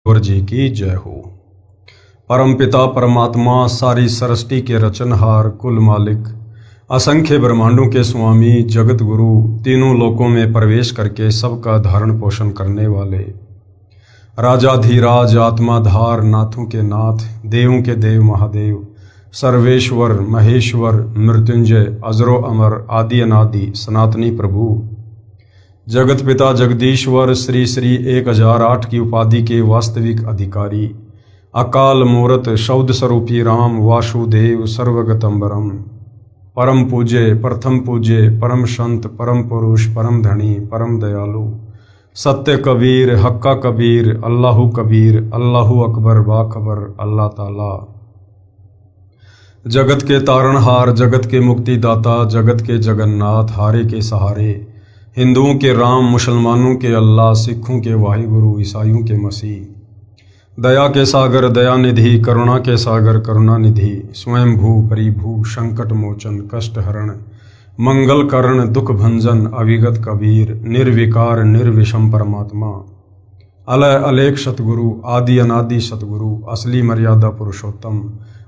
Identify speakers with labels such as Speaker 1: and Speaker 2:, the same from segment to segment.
Speaker 1: ईश्वर जी की जय हो। परमपिता परमात्मा सारी सृष्टि के रचनहार कुल मालिक असंख्य ब्रह्मांडों के स्वामी जगत गुरु तीनों लोकों में प्रवेश करके सबका धारण पोषण करने वाले राजाधीराज आत्माधार नाथों के नाथ देवों के देव महादेव सर्वेश्वर महेश्वर मृत्युंजय अजरो अमर आदि अनादि सनातनी प्रभु जगत पिता जगदीश्वर श्री श्री 1008 की उपाधि के वास्तविक अधिकारी अकाल मूरत शब्द स्वरूपी राम वासुदेव सर्वगतंबरम परम पूज्य प्रथम पूज्य परम संत परम पुरुष परम धनी परम दयालु सत्य कबीर हक्का कबीर अल्लाहु कबीर अल्लाहु अकबर बाखबर अल्लाह ताला जगत के तारणहार जगत के मुक्तिदाता जगत के जगन्नाथ हारे के सहारे हिंदुओं के राम मुसलमानों के अल्लाह सिखों के वाहिगुरु ईसाइयों के मसीह दया के सागर दयानिधि करुणा के सागर करुणानिधि स्वयंभू परिभू संकट मोचन कष्ट हरण मंगल करण दुख भंजन अविगत कबीर निर्विकार निर्विषम परमात्मा अलय अलेख सतगुरु आदि अनादि सतगुरु असली मर्यादा पुरुषोत्तम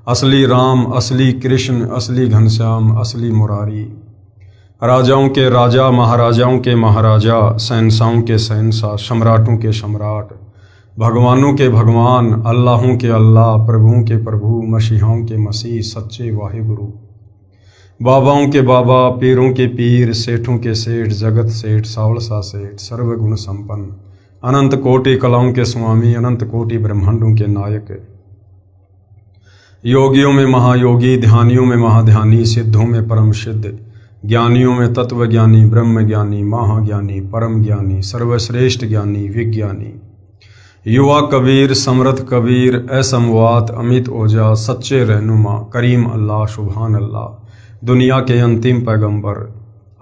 Speaker 1: असली राम असली कृष्ण असली घनश्याम असली मुरारी राजाओं के राजा महाराजाओं के महाराजा शहंशाहों के शहंशाह सम्राटों के सम्राट भगवानों के भगवान अल्लाहों के अल्लाह प्रभुओं के प्रभु मसीहाओं के मसीह सच्चे वाहिगुरु बाबाओं के बाबा पीरों के पीर सेठों के सेठ जगत सेठ सावलसा सेठ सर्वगुण संपन्न अनंत कोटि कलाओं के स्वामी अनंत कोटि ब्रह्मांडों के नायक योगियों में महायोगी ध्यानियों में महाध्यानी सिद्धों में परम सिद्ध ज्ञानियों में तत्व ज्ञानी ब्रह्म ज्ञानी महाज्ञानी परम ज्ञानी सर्वश्रेष्ठ ज्ञानी विज्ञानी युवा कबीर समर्थ कबीर असमवात अमित ओझा सच्चे रहनुमा करीम अल्लाह सुभान अल्लाह दुनिया के अंतिम पैगंबर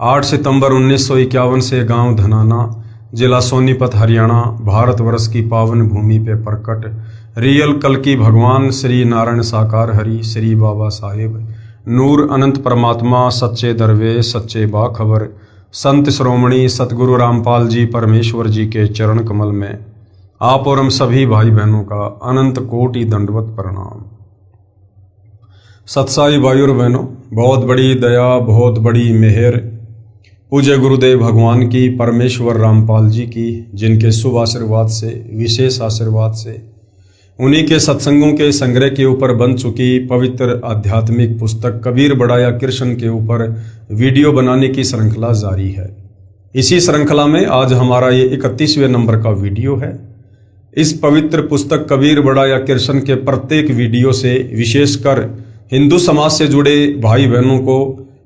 Speaker 1: 8 सितंबर 1951 से गांव धनाना जिला सोनीपत हरियाणा भारतवर्ष की पावन भूमि पे प्रकट रियल कल की भगवान श्री नारायण साकार हरि श्री बाबा साहेब नूर अनंत परमात्मा सच्चे दरवेश सच्चे बाखबर संत श्रोमणी सतगुरु रामपाल जी परमेश्वर जी के चरण कमल में आप और हम सभी भाई बहनों का अनंत कोटि दंडवत प्रणाम। सत्साई भाई और बहनों, बहुत बड़ी दया बहुत बड़ी मेहर पूज्य गुरुदेव भगवान की परमेश्वर रामपाल जी की जिनके शुभ आशीर्वाद से विशेष आशीर्वाद से उन्हीं के सत्संगों के संग्रह के ऊपर बन चुकी पवित्र आध्यात्मिक पुस्तक कबीर बढ़ाया कृष्ण के ऊपर वीडियो बनाने की श्रृंखला जारी है। इसी श्रृंखला में आज हमारा ये 31वें नंबर का वीडियो है। इस पवित्र पुस्तक कबीर बढ़ाया कृष्ण के प्रत्येक वीडियो से विशेषकर हिंदू समाज से जुड़े भाई बहनों को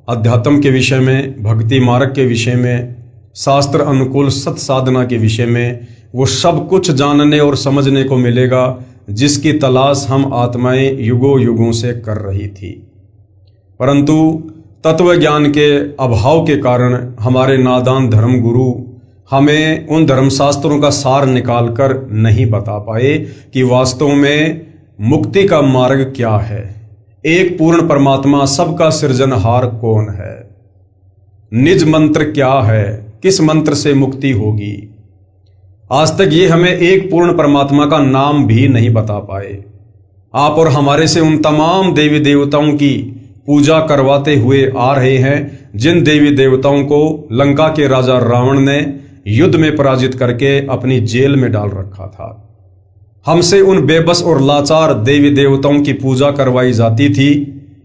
Speaker 1: अध्यात्म के विषय में भक्ति मार्ग के विषय में शास्त्र अनुकूल सत साधना के विषय में वो सब कुछ जानने और समझने को मिलेगा जिसकी तलाश हम आत्माएं युगों युगों से कर रही थी, परंतु तत्व ज्ञान के अभाव के कारण हमारे नादान धर्म गुरु हमें उन धर्मशास्त्रों का सार निकालकर नहीं बता पाए कि वास्तव में मुक्ति का मार्ग क्या है, एक पूर्ण परमात्मा सबका सृजनहार कौन है, निज मंत्र क्या है, किस मंत्र से मुक्ति होगी। आज तक ये हमें एक पूर्ण परमात्मा का नाम भी नहीं बता पाए। आप और हमारे से उन तमाम देवी देवताओं की पूजा करवाते हुए आ रहे हैं जिन देवी देवताओं को लंका के राजा रावण ने युद्ध में पराजित करके अपनी जेल में डाल रखा था। हमसे उन बेबस और लाचार देवी देवताओं की पूजा करवाई जाती थी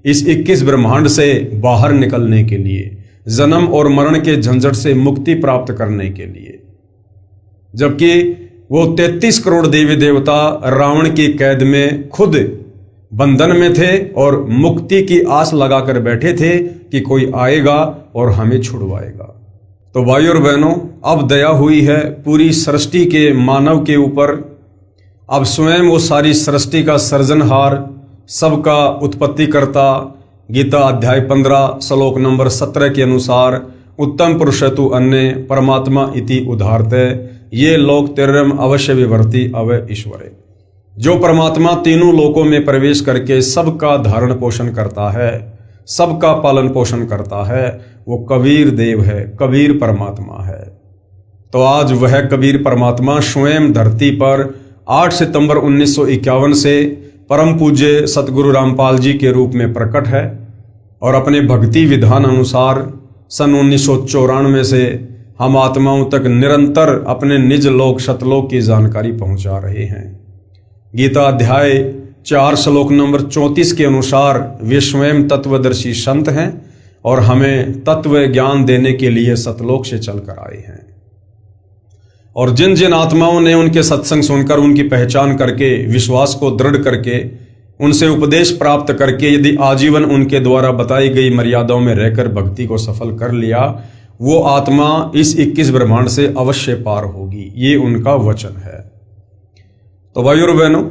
Speaker 1: इस 21 ब्रह्मांड से बाहर निकलने के लिए, जन्म और मरण के झंझट से मुक्ति प्राप्त करने के लिए, जबकि वो 33 करोड़ देवी देवता रावण की कैद में खुद बंधन में थे और मुक्ति की आस लगाकर बैठे थे कि कोई आएगा और हमें छुड़वाएगा। तो भाई और बहनों, अब दया हुई है पूरी सृष्टि के मानव के ऊपर। अब स्वयं वो सारी सृष्टि का सृजनहार सबका उत्पत्ति करता गीता अध्याय 15 श्लोक नंबर 17 के अनुसार उत्तम पुरुषतु अन्य परमात्मा इति उदाहरते ये लोक तिर्यम अवश्य विवर्ति अवय ईश्वरे। जो परमात्मा तीनों लोकों में प्रवेश करके सबका धारण पोषण करता है, सबका पालन पोषण करता है, वो कबीर देव है, कबीर परमात्मा है। तो आज वह कबीर परमात्मा स्वयं धरती पर 8 सितंबर 1951 से परम पूज्य सतगुरु रामपाल जी के रूप में प्रकट है और अपने भक्ति विधान अनुसार सन 1994 से हम आत्माओं तक निरंतर अपने निज लोक सतलोक की जानकारी पहुंचा रहे हैं। गीता अध्याय 4 श्लोक नंबर 34 के अनुसार वे स्वयं तत्वदर्शी संत हैं और हमें तत्व ज्ञान देने के लिए सतलोक से चलकर आए हैं। और जिन जिन आत्माओं ने उनके सत्संग सुनकर उनकी पहचान करके विश्वास को दृढ़ करके उनसे उपदेश प्राप्त करके यदि आजीवन उनके द्वारा बताई गई मर्यादाओं में रहकर भक्ति को सफल कर लिया, वो आत्मा इस 21 ब्रह्मांड से अवश्य पार होगी, ये उनका वचन है। तो भाइयों और बहनों,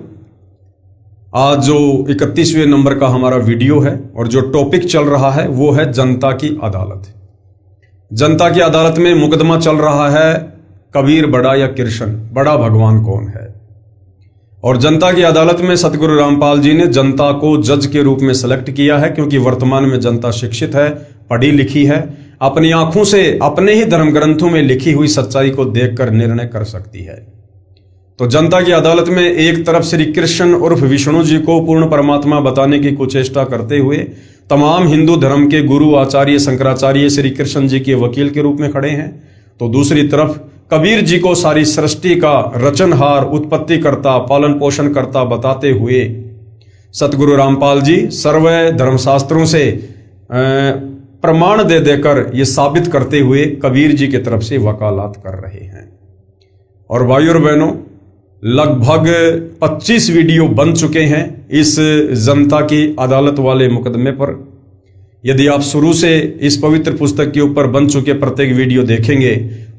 Speaker 1: आज जो 31वें नंबर का हमारा वीडियो है और जो टॉपिक चल रहा है वो है जनता की अदालत। जनता की अदालत में मुकदमा चल रहा है कबीर बड़ा या कृष्ण बड़ा, भगवान कौन है। और जनता की अदालत में सतगुरु रामपाल जी ने जनता को जज के रूप में सेलेक्ट किया है, क्योंकि वर्तमान में जनता शिक्षित है, पढ़ी लिखी है, अपनी आंखों से अपने ही धर्म ग्रंथों में लिखी हुई सच्चाई को देखकर निर्णय कर सकती है। तो जनता की अदालत में एक तरफ श्री कृष्ण उर्फ विष्णु जी को पूर्ण परमात्मा बताने की कुचेष्टा करते हुए तमाम हिंदू धर्म के गुरु आचार्य शंकराचार्य श्री कृष्ण जी के वकील के रूप में खड़े हैं, तो दूसरी तरफ कबीर जी को सारी सृष्टि का रचनहार, उत्पत्ति करता, पालन पोषण करता बताते हुए सतगुरु रामपाल जी सर्व धर्मशास्त्रों से प्रमाण दे देकर ये साबित करते हुए कबीर जी की तरफ से वकालत कर रहे हैं। और भाइयों और बहनों, लगभग 25 वीडियो बन चुके हैं इस जनता की अदालत वाले मुकदमे पर। यदि आप शुरू से इस पवित्र पुस्तक के ऊपर बन चुके प्रत्येक वीडियो देखेंगे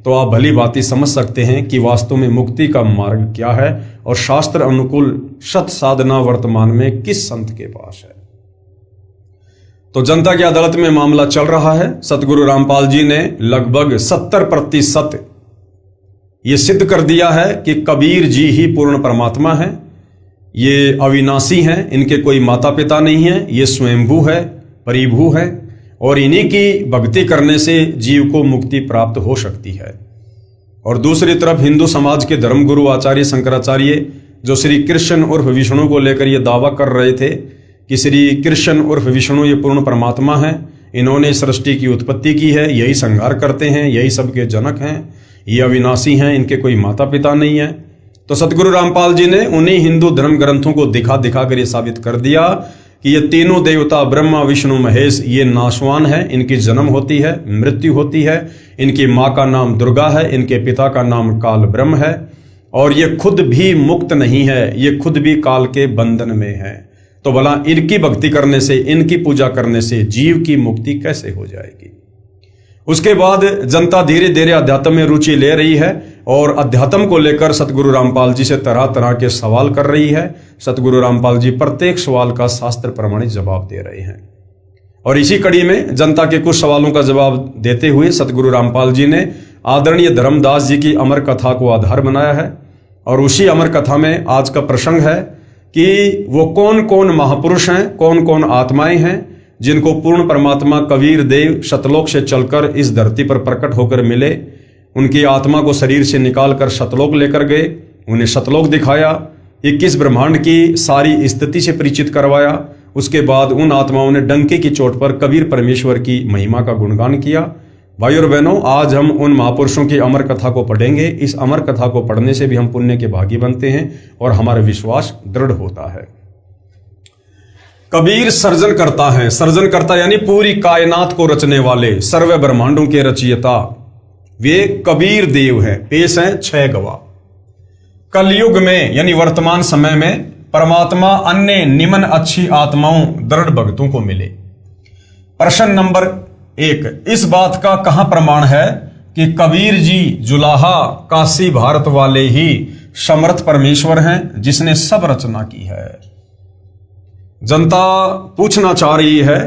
Speaker 1: तो आप भली भांति समझ सकते हैं कि वास्तव में मुक्ति का मार्ग क्या है और शास्त्र अनुकूल सत साधना वर्तमान में किस संत के पास है। तो जनता की अदालत में मामला चल रहा है। सतगुरु रामपाल जी ने लगभग 70% ये सिद्ध कर दिया है कि कबीर जी ही पूर्ण परमात्मा है, ये अविनाशी हैं, इनके कोई माता पिता नहीं है, ये स्वयंभू है, परिभू है और इन्हीं की भक्ति करने से जीव को मुक्ति प्राप्त हो सकती है। और दूसरी तरफ हिंदू समाज के धर्मगुरु आचार्य शंकराचार्य जो श्री कृष्ण उर्फ विष्णु को लेकर ये दावा कर रहे थे कि श्री कृष्ण उर्फ विष्णु ये पूर्ण परमात्मा है, इन्होंने सृष्टि की उत्पत्ति की है, यही संहार करते हैं, यही सबके जनक हैं, ये अविनाशी हैं, इनके कोई माता पिता नहीं है। तो सतगुरु रामपाल जी ने उन्हीं हिंदू धर्म ग्रंथों को दिखा दिखा कर ये साबित कर दिया कि ये तीनों देवता ब्रह्मा विष्णु महेश ये नाशवान है, इनकी जन्म होती है, मृत्यु होती है, इनकी माँ का नाम दुर्गा है, इनके पिता का नाम काल ब्रह्म है और ये खुद भी मुक्त नहीं है, ये खुद भी काल के बंधन में है। तो भला इनकी भक्ति करने से, इनकी पूजा करने से जीव की मुक्ति कैसे हो जाएगी। उसके बाद जनता धीरे धीरे अध्यात्म में रुचि ले रही है और अध्यात्म को लेकर सतगुरु रामपाल जी से तरह तरह के सवाल कर रही है। सतगुरु रामपाल जी प्रत्येक सवाल का शास्त्र प्रमाणित जवाब दे रहे हैं। और इसी कड़ी में जनता के कुछ सवालों का जवाब देते हुए सतगुरु रामपाल जी ने आदरणीय धर्मदास जी की अमर कथा को आधार बनाया है। और उसी अमर कथा में आज का प्रसंग है कि वो कौन कौन महापुरुष हैं, कौन कौन आत्माएं हैं जिनको पूर्ण परमात्मा कबीर देव सतलोक से चलकर इस धरती पर प्रकट होकर मिले। उनकी आत्मा को शरीर से निकालकर सतलोक लेकर गए, उन्हें सतलोक दिखाया, 21 ब्रह्मांड की सारी स्थिति से परिचित करवाया। उसके बाद उन आत्माओं ने डंके की चोट पर कबीर परमेश्वर की महिमा का गुणगान किया। भाइयों और बहनों, आज हम उन महापुरुषों की अमर कथा को पढ़ेंगे। इस अमर कथा को पढ़ने से भी हम पुण्य के भागी बनते हैं और हमारा विश्वास दृढ़ होता है। कबीर सर्जन करता है, सर्जन करता यानी पूरी कायनात को रचने वाले, सर्व ब्रह्मांडों के रचयिता वे कबीर देव हैं। पेश हैं 6 गवाह। कलयुग में यानी वर्तमान समय में परमात्मा अन्य निम्न अच्छी आत्माओं दृढ़ भक्तों को मिले। प्रश्न नंबर 1, इस बात का कहां प्रमाण है कि कबीर जी जुलाहा काशी भारत वाले ही समर्थ परमेश्वर हैं जिसने सब रचना की है। जनता पूछना चाह रही है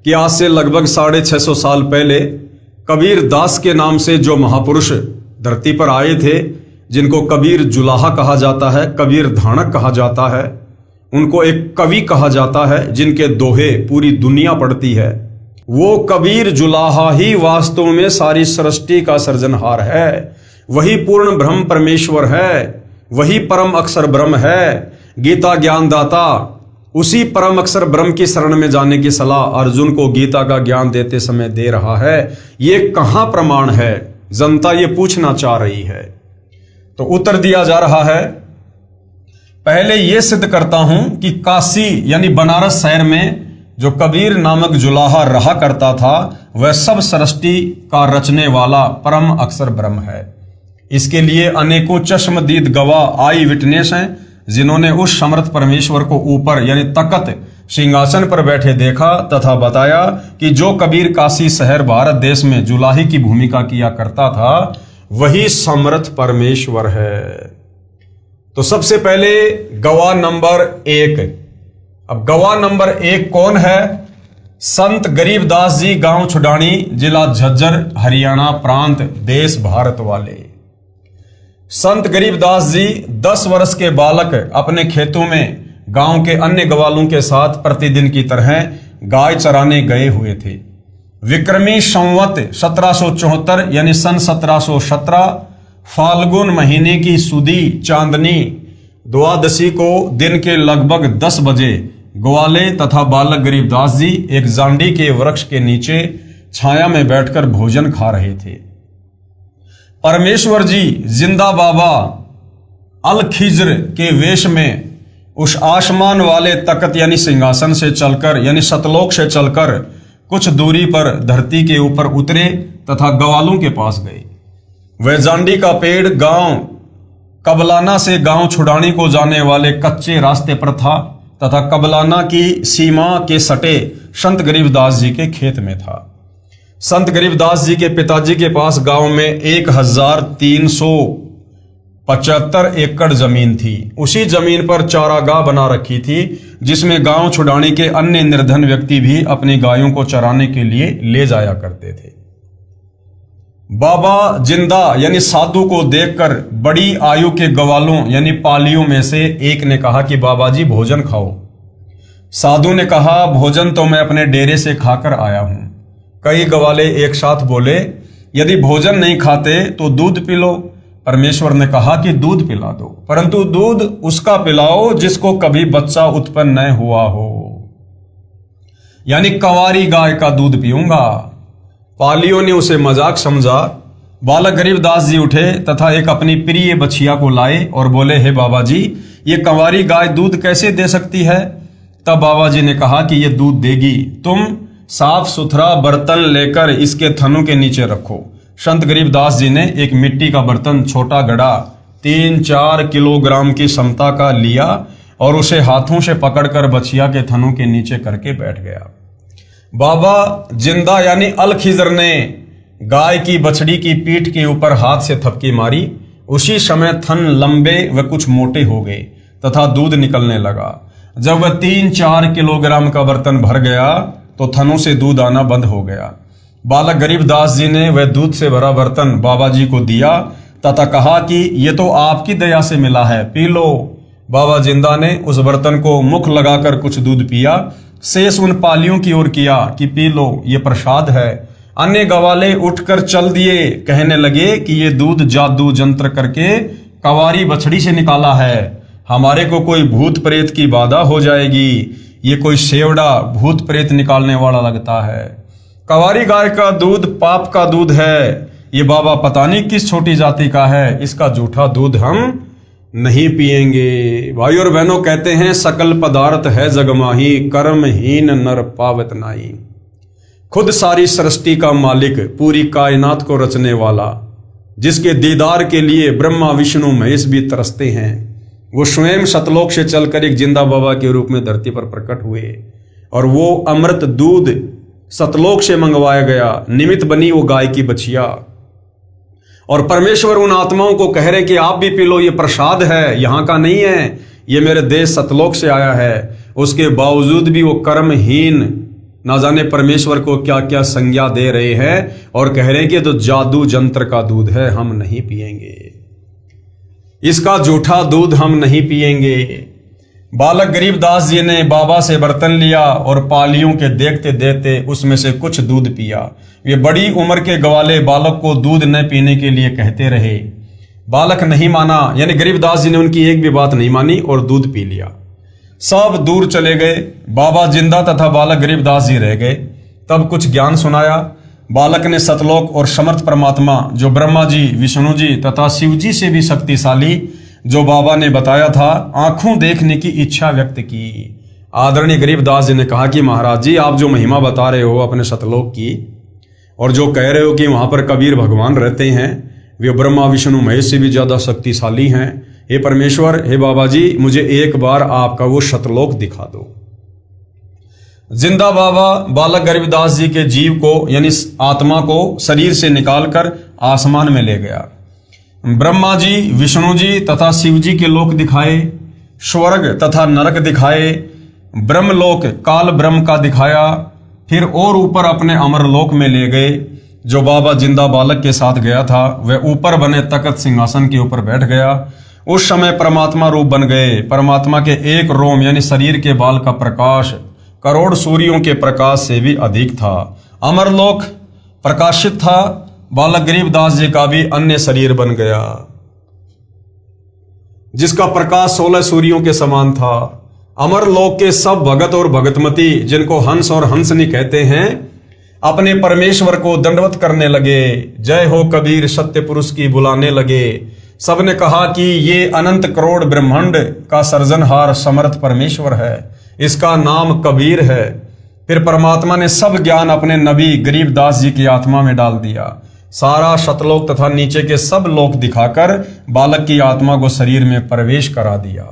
Speaker 1: कि आज से लगभग 650 साल पहले कबीर दास के नाम से जो महापुरुष धरती पर आए थे, जिनको कबीर जुलाहा कहा जाता है, कबीर धानक कहा जाता है, उनको एक कवि कहा जाता है, जिनके दोहे पूरी दुनिया पढ़ती है, वो कबीर जुलाहा ही वास्तव में सारी सृष्टि का सृजनहार है। वही पूर्ण ब्रह्म परमेश्वर है। वही परम अक्षर ब्रह्म है, गीता ज्ञानदाता। उसी परम अक्षर ब्रह्म की शरण में जाने की सलाह अर्जुन को गीता का ज्ञान देते समय दे रहा है। ये कहां प्रमाण है, जनता ये पूछना चाह रही है। तो उत्तर दिया जा रहा है, पहले यह सिद्ध करता हूं कि काशी यानी बनारस शहर में जो कबीर नामक जुलाहा रहा करता था, वह सब सृष्टि का रचने वाला परम अक्षर ब्रह्म है। इसके लिए अनेकों चश्मदीद गवाह आई विटनेस हैं, जिन्होंने उस समर्थ परमेश्वर को ऊपर यानी तकत सिंहासन पर बैठे देखा तथा बताया कि जो कबीर काशी शहर भारत देश में जुलाही की भूमिका किया करता था, वही समर्थ परमेश्वर है। तो सबसे पहले गवाह नंबर 1। अब गवाह नंबर 1 कौन है? संत गरीबदास जी, गांव छुडानी, जिला झज्जर, हरियाणा प्रांत, देश भारत वाले। संत गरीबदास जी 10 वर्ष के बालक अपने खेतों में गांव के अन्य ग्वालों के साथ प्रतिदिन की तरह गाय चराने गए हुए थे। विक्रमी संवत 1774 यानी सन 1717 फाल्गुन महीने की सुदी चांदनी द्वादशी को दिन के लगभग 10 बजे ग्वाले तथा बालक गरीबदास जी एक जांडी के वृक्ष के नीचे छाया में बैठकर भोजन खा रहे थे। परमेश्वर जी जिंदा बाबा अल खिज्र के वेश में उस आसमान वाले तख्त यानी सिंहासन से चलकर यानी सतलोक से चलकर कुछ दूरी पर धरती के ऊपर उतरे तथा ग्वालों के पास गए। वह जांडी का पेड़ गांव कबलाना से गांव छुडानी को जाने वाले कच्चे रास्ते पर था तथा कबलाना की सीमा के सटे संत गरीबदास जी के खेत में था। संत गरीबदास जी के पिताजी के पास गांव में 1375 एकड़ जमीन थी। उसी जमीन पर चारागाह बना रखी थी, जिसमें गांव छुडानी के अन्य निर्धन व्यक्ति भी अपनी गायों को चराने के लिए ले जाया करते थे। बाबा जिंदा यानी साधु को देखकर बड़ी आयु के ग्वालों यानी पालियों में से एक ने कहा कि बाबा जी भोजन खाओ। साधु ने कहा, भोजन तो मैं अपने डेरे से खाकर आया हूं। कई ग्वाले एक साथ बोले, यदि भोजन नहीं खाते तो दूध पी लो। परमेश्वर ने कहा कि दूध पिला दो, परंतु दूध उसका पिलाओ जिसको कभी बच्चा उत्पन्न न हुआ हो, यानी कंवारी गाय का दूध पीऊंगा। पालियों ने उसे मजाक समझा। बालक गरीबदास जी उठे तथा एक अपनी प्रिय बछिया को लाए और बोले, हे बाबा जी, ये कंवारी गाय दूध कैसे दे सकती है? तब बाबा जी ने कहा कि ये दूध देगी, तुम साफ सुथरा बर्तन लेकर इसके थनों के नीचे रखो। संत गरीबदास जी ने एक मिट्टी का बर्तन छोटा गड़ा 3-4 किलोग्राम की क्षमता का लिया और उसे हाथों से पकड़कर बछिया के थनों के नीचे करके बैठ गया। बाबा जिंदा यानी अल खिजर ने गाय की बछड़ी की पीठ के ऊपर हाथ से थपकी मारी। उसी समय थन लंबे व कुछ मोटे हो गए तथा दूध निकलने लगा। जब वह 3-4 किलोग्राम का बर्तन भर गया तो थनों से दूध आना बंद हो गया। बालक गरीबदास जी ने वह दूध से भरा बर्तन बाबा जी को दिया तथा कहा कि ये तो आपकी दया से मिला है, पी लो। बाबा जिंदा ने उस बर्तन को मुख लगाकर कुछ दूध पिया, शेष उन पालियों की ओर किया कि पी लो, ये प्रसाद है। अन्य गवाले उठकर चल दिए, कहने लगे कि ये दूध जादू जंत्र करके कंवारी बछड़ी से निकाला है, हमारे को कोई भूत प्रेत की बाधा हो जाएगी, ये कोई सेवड़ा भूत प्रेत निकालने वाला लगता है। कंवारी गाय का दूध पाप का दूध है, ये बाबा पता नहीं किस छोटी जाति का है, इसका जूठा दूध हम नहीं पिएंगे। भाई और बहनों, कहते हैं सकल पदार्थ है जगमाही, कर्महीन नर पावत नाई। खुद सारी सृष्टि का मालिक, पूरी कायनात को रचने वाला, जिसके दीदार के लिए ब्रह्मा विष्णु महेश भी तरसते हैं, वो स्वयं सतलोक से चलकर एक जिंदा बाबा के रूप में धरती पर प्रकट हुए और वो अमृत दूध सतलोक से मंगवाया गया। निमित्त बनी वो गाय की बछिया और परमेश्वर उन आत्माओं को कह रहे कि आप भी पी लो, ये प्रसाद है, यहाँ का नहीं है, ये मेरे देश सतलोक से आया है। उसके बावजूद भी वो कर्महीन ना जाने परमेश्वर को क्या क्या संज्ञा दे रहे हैं और कह रहे हैं कि तो जादू जंत्र का दूध है, हम नहीं पिएंगे, इसका जूठा दूध हम नहीं पिएंगे। बालक गरीबदास जी ने बाबा से बर्तन लिया और पालियों के देखते देखते उसमें से कुछ दूध पिया। वे बड़ी उम्र के ग्वाले बालक को दूध न पीने के लिए कहते रहे। बालक नहीं माना, यानी गरीबदास जी ने उनकी एक भी बात नहीं मानी और दूध पी लिया। सब दूर चले गए। बाबा जिंदा तथा बालक गरीबदास जी रह गए। तब कुछ ज्ञान सुनाया। बालक ने सतलोक और समर्थ परमात्मा जो ब्रह्मा जी, विष्णु जी तथा शिव जी से भी शक्तिशाली जो बाबा ने बताया था, आंखों देखने की इच्छा व्यक्त की। आदरणीय गरीबदास जी ने कहा कि महाराज जी, आप जो महिमा बता रहे हो अपने सतलोक की और जो कह रहे हो कि वहां पर कबीर भगवान रहते हैं, वे ब्रह्मा विष्णु महेश से भी ज्यादा शक्तिशाली हैं। हे परमेश्वर, हे बाबा जी, मुझे एक बार आपका वो सतलोक दिखा दो। जिंदा बाबा बालक गरीबदास जी के जीव को यानी आत्मा को शरीर से निकालकर आसमान में ले गया। ब्रह्मा जी, विष्णु जी तथा शिव जी के लोक दिखाए, स्वर्ग तथा नरक दिखाए, ब्रह्मलोक काल ब्रह्म का दिखाया, फिर और ऊपर अपने अमरलोक में ले गए। जो बाबा जिंदा बालक के साथ गया था वह ऊपर बने तख्त सिंहासन के ऊपर बैठ गया। उस समय परमात्मा रूप बन गए। परमात्मा के एक रोम यानी शरीर के बाल का प्रकाश करोड़ सूर्यों के प्रकाश से भी अधिक था। अमरलोक प्रकाशित था। बालक गरीबदास जी का भी अन्य शरीर बन गया जिसका प्रकाश 16 सूर्यों के समान था। अमरलोक के सब भगत और भगतमती, जिनको हंस और हंसनी कहते हैं, अपने परमेश्वर को दंडवत करने लगे। जय हो कबीर सत्य पुरुष की बुलाने लगे। सबने कहा कि ये अनंत करोड़ ब्रह्मांड का सर्जनहार समर्थ परमेश्वर है, इसका नाम कबीर है। फिर परमात्मा ने सब ज्ञान अपने नबी गरीबदास जी की आत्मा में डाल दिया। सारा सतलोक तथा नीचे के सब लोक दिखाकर बालक की आत्मा को शरीर में प्रवेश करा दिया।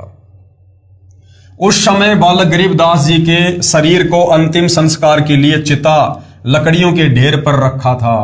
Speaker 1: उस समय बालक गरीबदास जी के शरीर को अंतिम संस्कार के लिए चिता लकड़ियों के ढेर पर रखा था।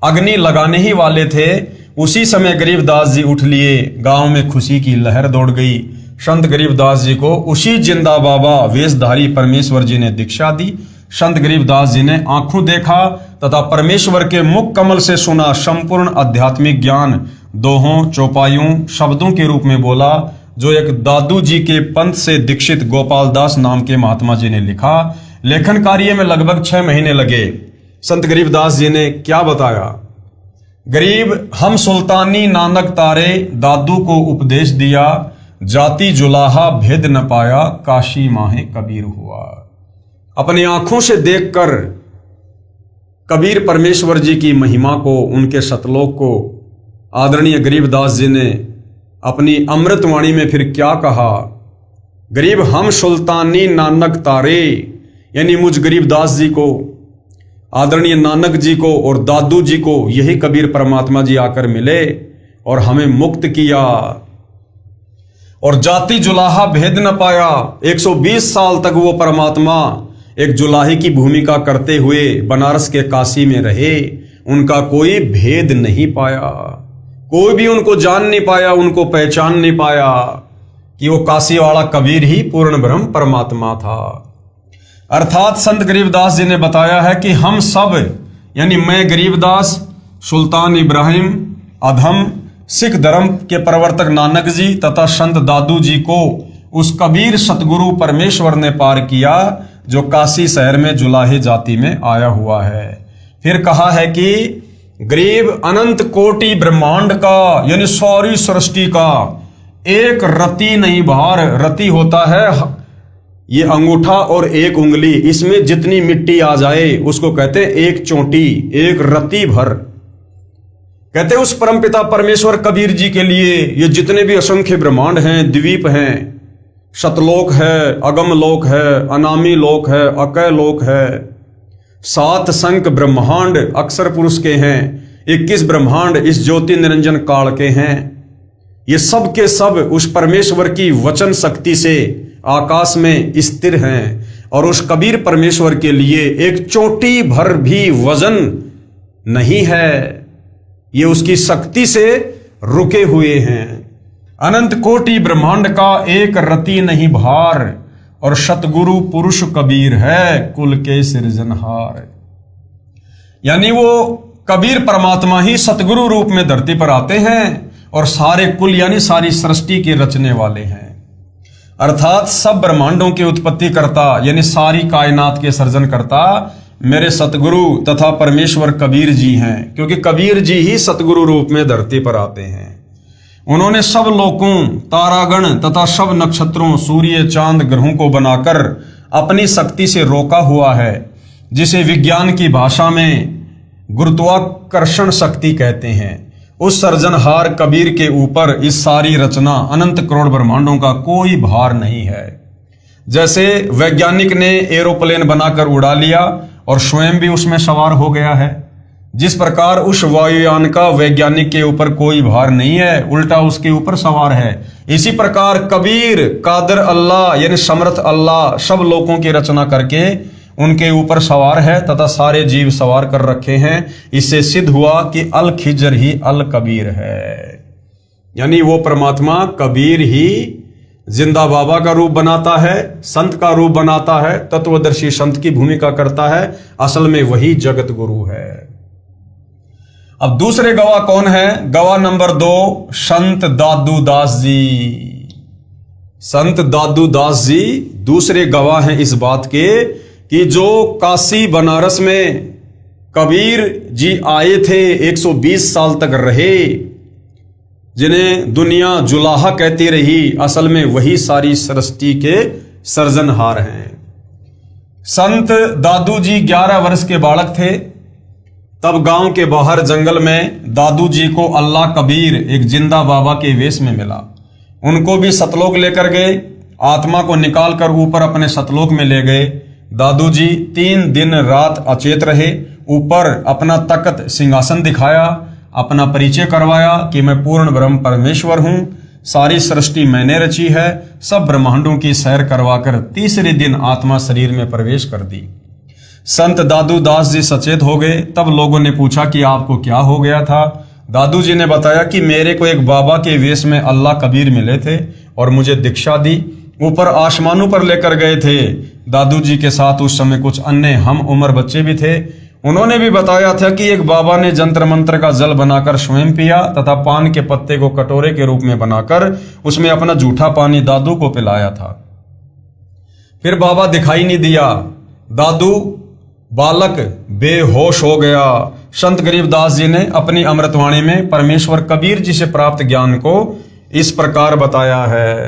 Speaker 1: अग्नि लगाने ही वाले थे। उसी समय गरीबदास जी उठ लिए। गांव में खुशी की लहर दौड़ गई। संत गरीबदास जी को उसी जिंदा बाबा वेशधारी परमेश्वर जी ने दीक्षा दी। संत गरीबदास जी ने आंखों देखा तथा परमेश्वर के मुख कमल से सुना संपूर्ण आध्यात्मिक ज्ञान दोहों चौपाइयों शब्दों के रूप में बोला, जो एक दादू जी के पंथ से दीक्षित गोपाल दास नाम के महात्मा जी ने लिखा। लेखन कार्य में लगभग 6 महीने लगे। संत गरीबदास जी ने क्या बताया? गरीब हम सुल्तानी नानक तारे, दादू को उपदेश दिया, जाति जुलाहा भेद न पाया, काशी माहे कबीर हुआ। अपनी आंखों से देखकर कबीर परमेश्वर जी की महिमा को, उनके सतलोक को आदरणीय गरीबदास जी ने अपनी अमृतवाणी में फिर क्या कहा? गरीब हम सुल्तानी नानक तारे, यानी मुझ गरीबदास जी को, आदरणीय नानक जी को और दादू जी को यही कबीर परमात्मा जी आकर मिले और हमें मुक्त किया। और जाति जुलाहा भेद न पाया। 120 साल तक वो परमात्मा एक जुलाही की भूमिका करते हुए बनारस के काशी में रहे। उनका कोई भेद नहीं पाया। कोई भी उनको जान नहीं पाया, उनको पहचान नहीं पाया कि वो काशी वाला कबीर ही पूर्ण ब्रह्म परमात्मा था। अर्थात संत गरीबदास जी ने बताया है कि हम सब, यानी मैं गरीबदास, सुल्तान इब्राहिम, अधम सिख धर्म के प्रवर्तक नानक जी तथा संत दादू जी को उस कबीर सतगुरु परमेश्वर ने पार किया जो काशी शहर में जुलाहे जाति में आया हुआ है। फिर कहा है कि गरीब अनंत कोटि ब्रह्मांड का, यानी सारी सृष्टि का एक रति नहीं बाहर। रति होता है ये अंगूठा और एक उंगली, इसमें जितनी मिट्टी आ जाए उसको कहते हैं एक चोटी, एक रति भर। कहते हैं उस परमपिता परमेश्वर कबीर जी के लिए ये जितने भी असंख्य ब्रह्मांड हैं, द्वीप हैं, सतलोक है, अगम लोक है, अनामी लोक है, अकय लोक है, 7 संख ब्रह्मांड अक्षर पुरुष के हैं, 21 ब्रह्मांड इस ज्योति निरंजन काल के हैं। ये सब के सब उस परमेश्वर की वचन शक्ति से आकाश में स्थिर हैं और उस कबीर परमेश्वर के लिए एक चोटी भर भी वजन नहीं है। ये उसकी शक्ति से रुके हुए हैं। अनंत कोटि ब्रह्मांड का एक रति नहीं भार और सतगुरु पुरुष कबीर है कुल के सृजनहार। यानी वो कबीर परमात्मा ही सतगुरु रूप में धरती पर आते हैं और सारे कुल यानी सारी सृष्टि के रचने वाले हैं। अर्थात सब ब्रह्मांडों के उत्पत्ति करता यानी सारी कायनात के सर्जन करता मेरे सतगुरु तथा परमेश्वर कबीर जी हैं, क्योंकि कबीर जी ही सतगुरु रूप में धरती पर आते हैं। उन्होंने सब लोकों, तारागण तथा सब नक्षत्रों, सूर्य, चांद, ग्रहों को बनाकर अपनी शक्ति से रोका हुआ है, जिसे विज्ञान की भाषा में गुरुत्वाकर्षण शक्ति कहते हैं। उस सर्जनहार कबीर के ऊपर इस सारी रचना अनंत करोड़ ब्रह्मांडों का कोई भार नहीं है। जैसे वैज्ञानिक ने एरोप्लेन बनाकर उड़ा लिया और स्वयं भी उसमें सवार हो गया है, जिस प्रकार उस वायुयान का वैज्ञानिक के ऊपर कोई भार नहीं है, उल्टा उसके ऊपर सवार है, इसी प्रकार कबीर कादर अल्लाह यानी समर्थ अल्लाह सब लोगों की रचना करके उनके ऊपर सवार है तथा सारे जीव सवार कर रखे हैं। इससे सिद्ध हुआ कि अल खिजर ही अल कबीर है, यानी वो परमात्मा कबीर ही जिंदा बाबा का रूप बनाता है, संत का रूप बनाता है, तत्वदर्शी संत की भूमिका करता है, असल में वही जगत गुरु है। अब दूसरे गवाह कौन है? गवाह नंबर 2 संत दादू दास जी। संत दादू दास जी दूसरे गवाह हैं इस बात के कि जो काशी बनारस में कबीर जी आए थे, 120 साल तक रहे, जिन्हें दुनिया जुलाहा कहती रही, असल में वही सारी सृष्टि के सर्जनहार हैं। संत दादू जी 11 वर्ष के बालक थे, तब गांव के बाहर जंगल में दादू जी को अल्लाह कबीर एक जिंदा बाबा के वेश में मिला। उनको भी सतलोक लेकर गए, आत्मा को निकाल कर ऊपर अपने सतलोक में ले गए। दादू जी 3 दिन रात अचेत रहे, ऊपर अपना तख्त सिंहासन दिखाया, अपना परिचय करवाया कि मैं पूर्ण ब्रह्म परमेश्वर हूं, सारी सृष्टि मैंने रची है, सब ब्रह्मांडों की सैर करवाकर तीसरे दिन आत्मा शरीर में प्रवेश कर दी। संत दादू दास जी सचेत हो गए। तब लोगों ने पूछा कि आपको क्या हो गया था? दादू जी ने बताया कि मेरे को एक बाबा के वेश में अल्लाह कबीर मिले थे और मुझे दीक्षा दी, ऊपर आसमानों पर लेकर गए थे। दादू जी के साथ उस समय कुछ अन्य हम उम्र बच्चे भी थे। उन्होंने भी बताया था कि एक बाबा ने जंत्र मंत्र का जल बनाकर स्वयं पिया तथा पान के पत्ते को कटोरे के रूप में बनाकर उसमें अपना जूठा पानी दादू को पिलाया था। फिर बाबा दिखाई नहीं दिया, दादू बालक बेहोश हो गया। संत गरीबदास जी ने अपनी अमृतवाणी में परमेश्वर कबीर जी से प्राप्त ज्ञान को इस प्रकार बताया है।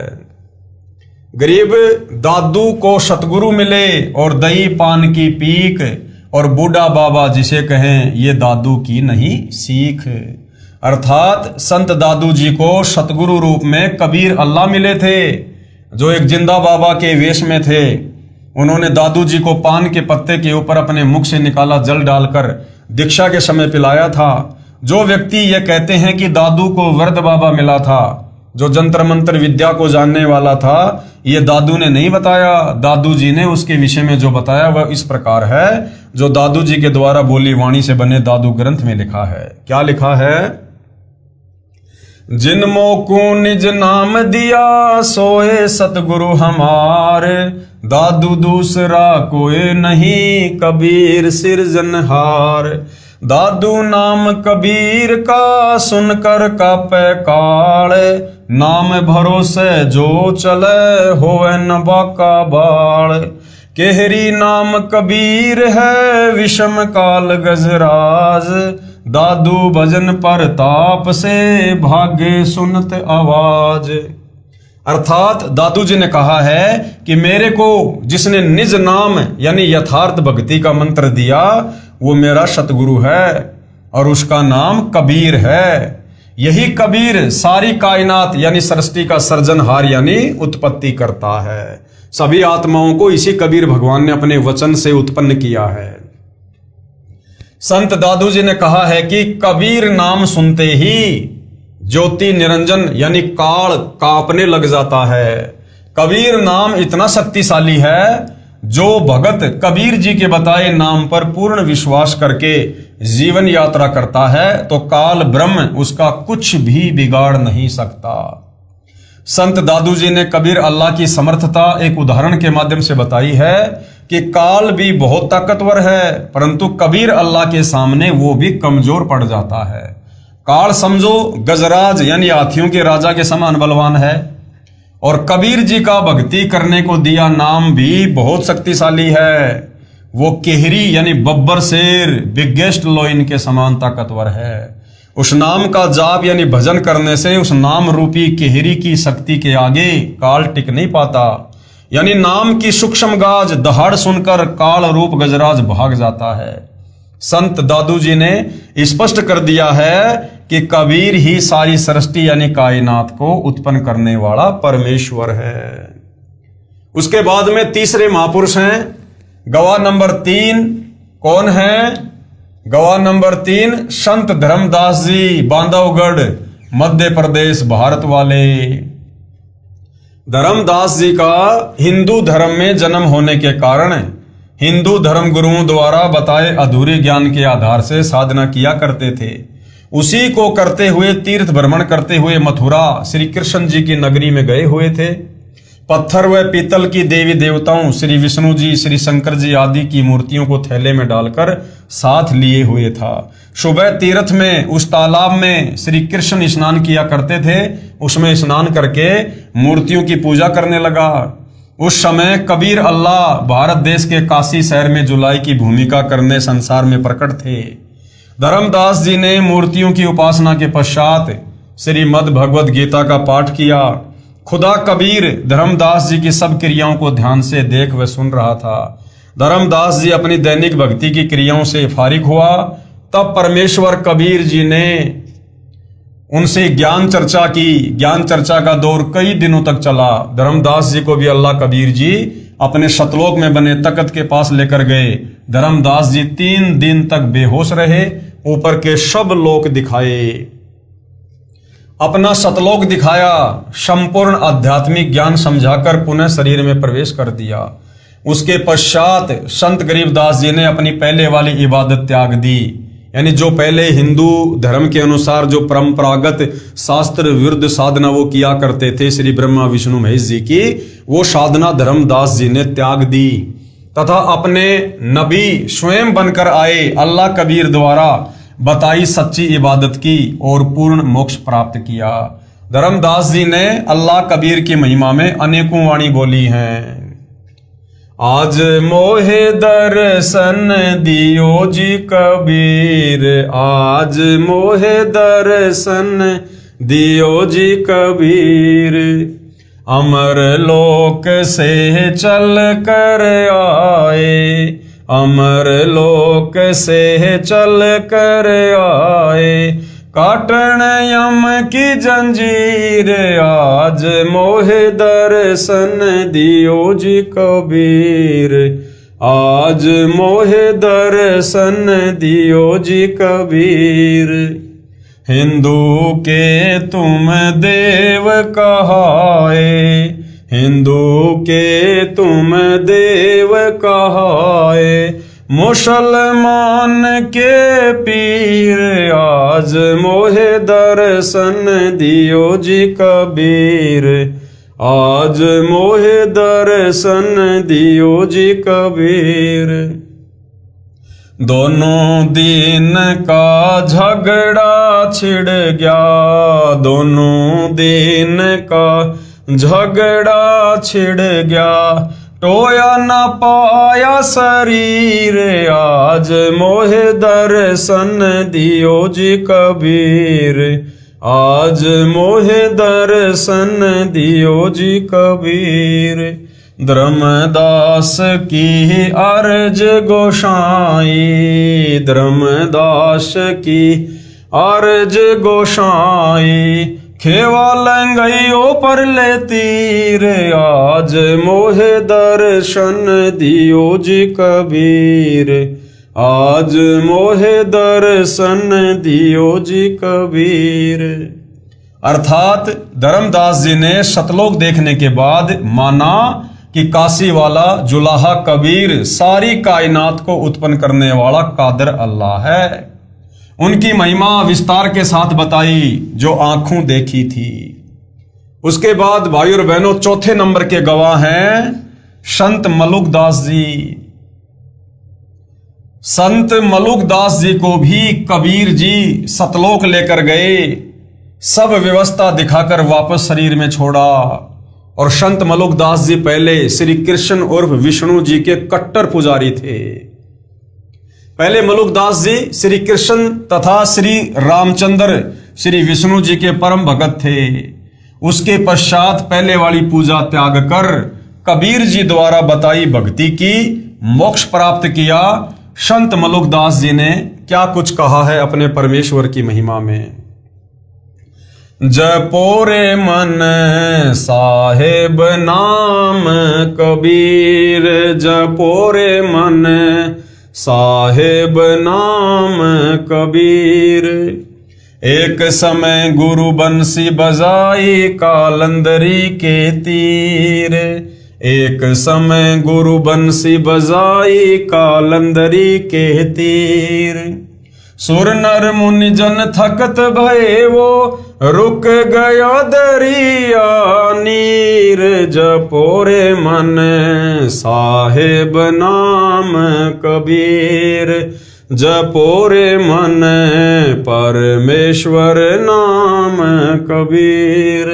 Speaker 1: गरीब दादू को सतगुरु मिले और दही पान की पीक, और बूढ़ा बाबा जिसे कहें ये दादू की नहीं सीख। अर्थात संत दादू जी को सतगुरु रूप में कबीर अल्लाह मिले थे, जो एक जिंदा बाबा के वेश में थे। उन्होंने दादू जी को पान के पत्ते के ऊपर अपने मुख से निकाला जल डालकर दीक्षा के समय पिलाया था। जो व्यक्ति ये कहते हैं कि दादू को वृद्ध बाबा मिला था, जो जंत्र मंत्र विद्या को जानने वाला था, ये दादू ने नहीं बताया। दादू जी ने उसके विषय में जो बताया वह इस प्रकार है, जो दादू जी के द्वारा बोली वाणी से बने दादू ग्रंथ में लिखा है। क्या लिखा है? जिनमो को निज नाम दिया सोए सतगुरु हमारे, दादू दूसरा कोई नहीं कबीर सिरजनहार। दादू नाम कबीर का सुनकर कापे काल, नाम भरोसे जो चले होवे न बाका बाल। केहरी नाम कबीर है विषम काल गजराज, दादू भजन पर ताप से भागे सुनत आवाज। अर्थात दादू जी ने कहा है कि मेरे को जिसने निज नाम यानी यथार्थ भक्ति का मंत्र दिया वो मेरा सतगुरु है और उसका नाम कबीर है। यही कबीर सारी कायनात यानी सृष्टि का सर्जनहार यानी उत्पत्ति करता है। सभी आत्माओं को इसी कबीर भगवान ने अपने वचन से उत्पन्न किया है। संत दादू जी ने कहा है कि कबीर नाम सुनते ही ज्योति निरंजन यानी काल कांपने लग जाता है। कबीर नाम इतना शक्तिशाली है, जो भगत कबीर जी के बताए नाम पर पूर्ण विश्वास करके जीवन यात्रा करता है तो काल ब्रह्म उसका कुछ भी बिगाड़ नहीं सकता। संत दादू जी ने कबीर अल्लाह की समर्थता एक उदाहरण के माध्यम से बताई है कि काल भी बहुत ताकतवर है, परंतु कबीर अल्लाह के सामने वो भी कमजोर पड़ जाता है। काल समझो गजराज यानी हाथियों के राजा के समान बलवान है, और कबीर जी का भक्ति करने को दिया नाम भी बहुत शक्तिशाली है। वो केहरी यानी बब्बर शेर बिगेस्ट लोइन के समान ताकतवर है। उस नाम का जाप यानी भजन करने से उस नाम रूपी केहरी की शक्ति के आगे काल टिक नहीं पाता। यानी नाम की सूक्ष्म गाज दहाड़ सुनकर काल रूप गजराज भाग जाता है। संत दादू जी ने स्पष्ट कर दिया है कि कबीर ही सारी सृष्टि यानी कायनात को उत्पन्न करने वाला परमेश्वर है। उसके बाद में तीसरे महापुरुष हैं गवाह नंबर 3। कौन है? गवाह नंबर 3 संत धर्मदास जी, बांधवगढ़, मध्य प्रदेश, भारत वाले। धर्मदास जी का हिंदू धर्म में जन्म होने के कारण हिंदू धर्म गुरुओं द्वारा बताए अधूरे ज्ञान के आधार से साधना किया करते थे। उसी को करते हुए तीर्थ भ्रमण करते हुए मथुरा श्री कृष्ण जी की नगरी में गए हुए थे। पत्थर व पीतल की देवी देवताओं श्री विष्णु जी, श्री शंकर जी आदि की मूर्तियों को थैले में डालकर साथ लिए हुए था। सुबह तीर्थ में उस तालाब में श्री कृष्ण स्नान किया करते थे। उसमें स्नान करके मूर्तियों की पूजा करने लगा। उस समय कबीर अल्लाह भारत देश के काशी शहर में जुलाई की भूमिका करने संसार में प्रकट थे। धर्मदास जी ने मूर्तियों की उपासना के पश्चात श्रीमद् भगवद गीता का पाठ किया। खुदा कबीर धर्मदास जी की सब क्रियाओं को ध्यान से देख व सुन रहा था। धर्मदास जी अपनी दैनिक भक्ति की क्रियाओं से फारिग हुआ। तब परमेश्वर कबीर जी ने उनसे ज्ञान चर्चा की। ज्ञान चर्चा का दौर कई दिनों तक चला। धर्मदास जी को भी अल्लाह कबीर जी अपने शतलोक में बने तख्त के पास लेकर गए। धर्मदास जी 3 दिन तक बेहोश रहे। ऊपर के सब लोक दिखाए, अपना सतलोक दिखाया, संपूर्ण आध्यात्मिक ज्ञान समझाकर पुनः शरीर में प्रवेश कर दिया। उसके पश्चात संत गरीबदास जी ने अपनी पहले वाली इबादत त्याग दी। यानी जो पहले हिंदू धर्म के अनुसार जो परंपरागत शास्त्र विरुद्ध साधना वो किया करते थे श्री ब्रह्मा विष्णु महेश जी की, वो साधना धर्मदास जी ने त्याग दी तथा अपने नबी स्वयं बनकर आए अल्लाह कबीर द्वारा बताई सच्ची इबादत की और पूर्ण मोक्ष प्राप्त किया। धर्मदास जी ने अल्लाह कबीर की महिमा में अनेकों वाणी बोली हैं। आज मोहे दर्शन दियो जी कबीर, आज मोहे दर्शन दियो जी कबीर, अमर लोक से चल कर आए, अमर लोक से चल कर आए, काटन यम की जंजीर, आज मोहे दर्शन दियो जी कबीर, आज मोहे दर्शन दियो जी कबीर। हिंदू के तुम देव कहाए, हिंदू के तुम देव कहाए, मुसलमान के पीर, आज मोहे दर्शन दियो जी कबीर, आज मोहे दर्शन दियो जी कबीर। दोनों दिन का झगड़ा छिड़ गया, दोनों दिन का झगड़ा छिड़ गया, टोया न पाया शरीर, आज मोहे दर्शन दियो जी कबीर, आज मोहे दर्शन दियो जी कबीर। धर्मदास की अर्ज गोसाई, धर्मदास की अर्ज गोसाई, खेवा लंगइयो पर ले तीर, आज मोहे दर्शन दियो जी कबीर, आज मोहे दर्शन दियो जी कबीर। अर्थात धर्मदास जी ने सतलोक देखने के बाद माना कि काशी वाला जुलाहा कबीर सारी कायनात को उत्पन्न करने वाला कादर अल्लाह है। उनकी महिमा विस्तार के साथ बताई जो आंखों देखी थी। उसके बाद भाई और बहनों चौथे नंबर के गवाह हैं संत मलुकदास जी। संत मलुकदास जी को भी कबीर जी सतलोक लेकर गए, सब व्यवस्था दिखाकर वापस शरीर में छोड़ा। और संत मलुकदास जी पहले श्री कृष्ण उर्फ विष्णु जी के कट्टर पुजारी थे। पहले मलुकदास जी श्री कृष्ण तथा श्री रामचंद्र श्री विष्णु जी के परम भगत थे। उसके पश्चात पहले वाली पूजा त्याग कर कबीर जी द्वारा बताई भक्ति की मोक्ष प्राप्त किया। संत मलुकदास जी ने क्या कुछ कहा है अपने परमेश्वर की महिमा में। जपो रे मन साहेब नाम कबीर, जपो रे मन साहेब नाम कबीर। एक समय गुरु बंसी बजाई कालंदरी के तीर, एक समय गुरु बंसी बजाई कालंदरी के तीर। सुर नर मुनि जन थकत भये वो रुक गया दरिया नीर। जपो रे मन साहेब नाम कबीर, जपो रे मन परमेश्वर नाम कबीर।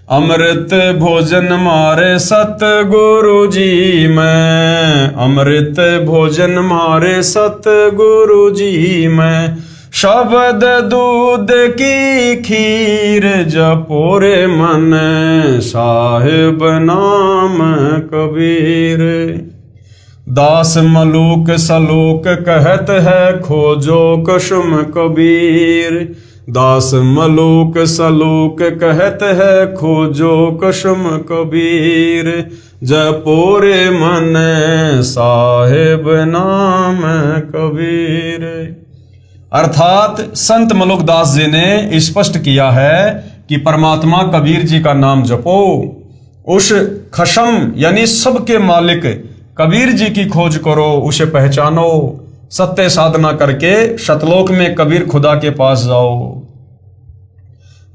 Speaker 1: अमृत भोजन मारे सतगुरु जी मैं, अमृत भोजन मारे सतगुरु जी मैं। शब्द दूध की खीर, जपो रे मन साहिब नाम कबीर। दास मलूक सलूक कहत है खोजो कुसुम कबीर, दास मलूक सलूक कहत है खोजो कुसुम कबीर। जपो रे मन साहिब नाम कबीर। अर्थात संत मलुकदास जी ने स्पष्ट किया है कि परमात्मा कबीर जी का नाम जपो, उस खशम यानी सबके मालिक कबीर जी की खोज करो, उसे पहचानो, सत्य साधना करके शतलोक में कबीर खुदा के पास जाओ।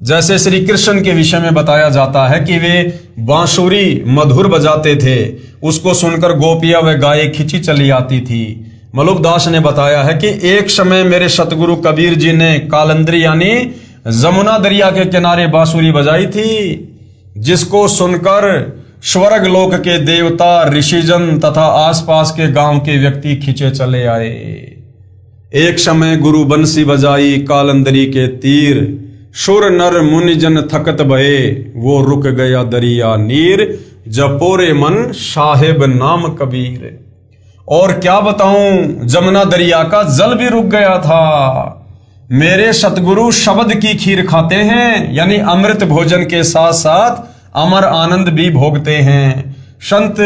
Speaker 1: जैसे श्री कृष्ण के विषय में बताया जाता है कि वे बांसुरी मधुर बजाते थे, उसको सुनकर गोपियां व गायें खिंची चली आती थी। मलुकदास ने बताया है कि एक समय मेरे सतगुरु कबीर जी ने कालंदरी यानी जमुना दरिया के किनारे बांसुरी बजाई थी, जिसको सुनकर स्वर्ग लोक के देवता ऋषिजन तथा आसपास के गांव के व्यक्ति खींचे चले आए। एक समय गुरु बंसी बजाई कालंदरी के तीर, सुर नर मुनिजन थकत भये वो रुक गया दरिया नीर। जपो रे मन साहेब नाम कबीर। और क्या बताऊं, जमुना दरिया का जल भी रुक गया था। मेरे सतगुरु शब्द की खीर खाते हैं, यानी अमृत भोजन के साथ साथ अमर आनंद भी भोगते हैं। संत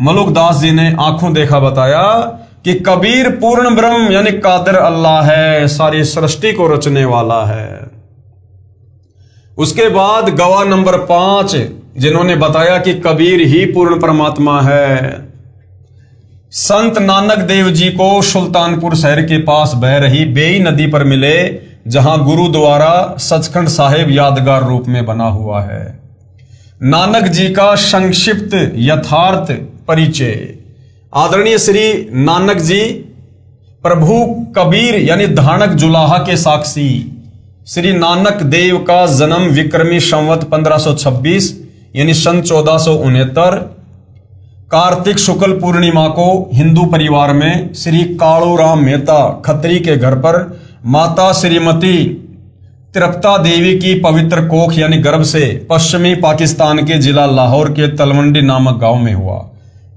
Speaker 1: मलुकदास जी ने आंखों देखा बताया कि कबीर पूर्ण ब्रह्म यानी कादिर अल्लाह है, सारी सृष्टि को रचने वाला है। उसके बाद गवाह नंबर 5 जिन्होंने बताया कि कबीर ही पूर्ण परमात्मा है। संत नानक देव जी को सुल्तानपुर शहर के पास बह रही बेई नदी पर मिले, जहां गुरु द्वारा सचखंड साहिब यादगार रूप में बना हुआ है। नानक जी का संक्षिप्त यथार्थ परिचय। आदरणीय श्री नानक जी प्रभु कबीर यानी धानक जुलाहा के साक्षी। श्री नानक देव का जन्म विक्रमी संवत 1526 यानी सन 1469 कार्तिक शुक्ल पूर्णिमा को हिंदू परिवार में श्री कालूराम मेहता खत्री के घर पर माता श्रीमती तिरपता देवी की पवित्र कोख यानी गर्भ से पश्चिमी पाकिस्तान के जिला लाहौर के तलवंडी नामक गांव में हुआ।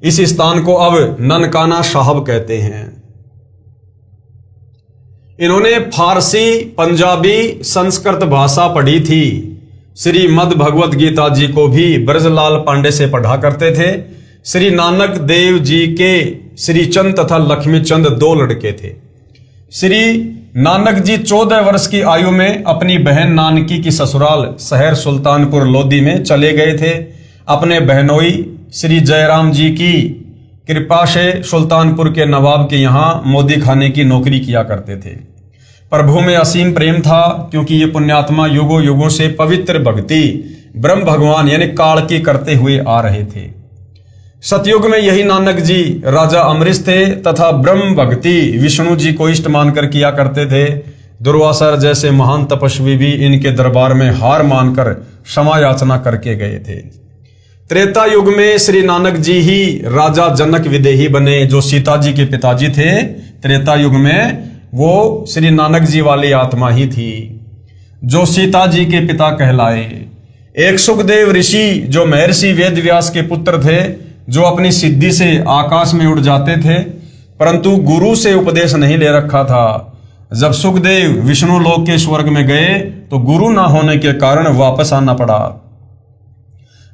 Speaker 1: इस स्थान को अब ननकाना साहब कहते हैं। इन्होंने फारसी, पंजाबी, संस्कृत भाषा पढ़ी थी। श्रीमद् भगवत गीता जी को भी ब्रजलाल पांडे से पढ़ा करते थे। श्री नानक देव जी के श्री चंद तथा लक्ष्मी चंद 2 लड़के थे। श्री नानक जी 14 वर्ष की आयु में अपनी बहन नानकी की ससुराल शहर सुल्तानपुर लोधी में चले गए थे। अपने बहनोई श्री जयराम जी की कृपा से सुल्तानपुर के नवाब के यहाँ मोदी खाने की नौकरी किया करते थे। प्रभु में असीम प्रेम था, क्योंकि ये पुण्यात्मा युगों युगों से पवित्र भक्ति ब्रह्म भगवान यानी काल की करते हुए आ रहे थे। सतयुग में यही नानक जी राजा अमरीश थे तथा ब्रह्म भक्ति विष्णु जी को इष्ट मानकर किया करते थे। दुर्वासा जैसे महान तपस्वी भी इनके दरबार में हार मानकर क्षमा याचना करके गए थे। त्रेता युग में श्री नानक जी ही राजा जनक विदेही बने, जो सीता जी के पिताजी थे। त्रेता युग में वो श्री नानक जी वाली आत्मा ही थी जो सीता जी के पिता कहलाए। एक सुखदेव ऋषि जो महर्षि वेद व्यास के पुत्र थे, जो अपनी सिद्धि से आकाश में उड़ जाते थे, परंतु गुरु से उपदेश नहीं ले रखा था। जब सुखदेव विष्णु लोक के स्वर्ग में गए तो गुरु ना होने के कारण वापस आना पड़ा।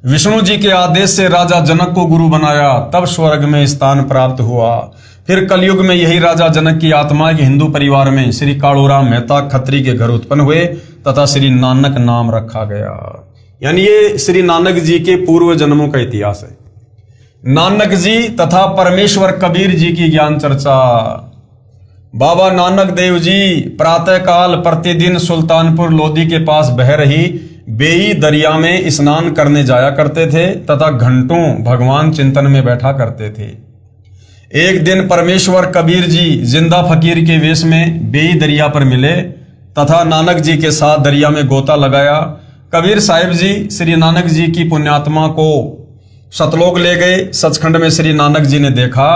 Speaker 1: विष्णु जी के आदेश से राजा जनक को गुरु बनाया, तब स्वर्ग में स्थान प्राप्त हुआ। फिर कलयुग में यही राजा जनक की आत्मा के हिंदू परिवार में श्री कालूराम मेहता खत्री के घर उत्पन्न हुए तथा श्री नानक नाम रखा गया। यानी ये श्री नानक जी के पूर्व जन्मों का इतिहास है। नानक जी तथा परमेश्वर कबीर जी की ज्ञान चर्चा। बाबा नानक देव जी प्रातः काल प्रतिदिन सुल्तानपुर लोधी के पास बह रही बेई दरिया में स्नान करने जाया करते थे तथा घंटों भगवान चिंतन में बैठा करते थे। एक दिन परमेश्वर कबीर जी जिंदा फकीर के वेश में बेई दरिया पर मिले तथा नानक जी के साथ दरिया में गोता लगाया। कबीर साहिब जी श्री नानक जी की पुण्यात्मा को सतलोक ले गए। सचखंड में श्री नानक जी ने देखा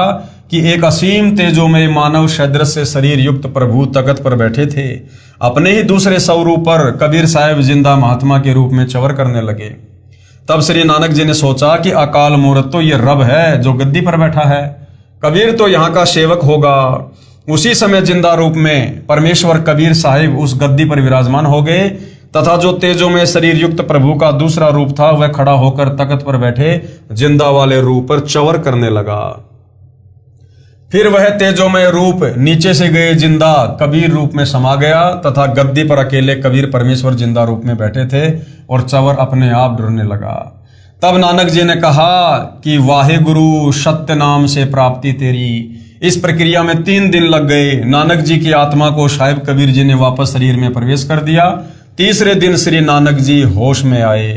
Speaker 1: कि एक असीम तेजोमय मानव सदृश से शरीर युक्त प्रभु तख्त पर बैठे थे। अपने ही दूसरे स्वरूप पर कबीर साहिब जिंदा महात्मा के रूप में चवर करने लगे। तब श्री नानक जी ने सोचा कि अकाल मूर्त तो ये रब है जो गद्दी पर बैठा है, कबीर तो यहाँ का सेवक होगा। उसी समय जिंदा रूप में परमेश्वर कबीर साहिब उस गद्दी पर विराजमान हो गए तथा जो तेजों में शरीर युक्त प्रभु का दूसरा रूप था वह खड़ा होकर तख्त पर बैठे जिंदा वाले रूप पर चवर करने लगा। फिर वह तेजोमय रूप नीचे से गए जिंदा कबीर रूप में समा गया तथा गद्दी पर अकेले कबीर परमेश्वर जिंदा रूप में बैठे थे और चवर अपने आप डरने लगा। तब नानक जी ने कहा कि वाहे गुरु सत्य नाम से प्राप्ति तेरी। इस प्रक्रिया में 3 दिन लग गए। नानक जी की आत्मा को साहिब कबीर जी ने वापस शरीर में प्रवेश कर दिया। तीसरे दिन श्री नानक जी होश में आए।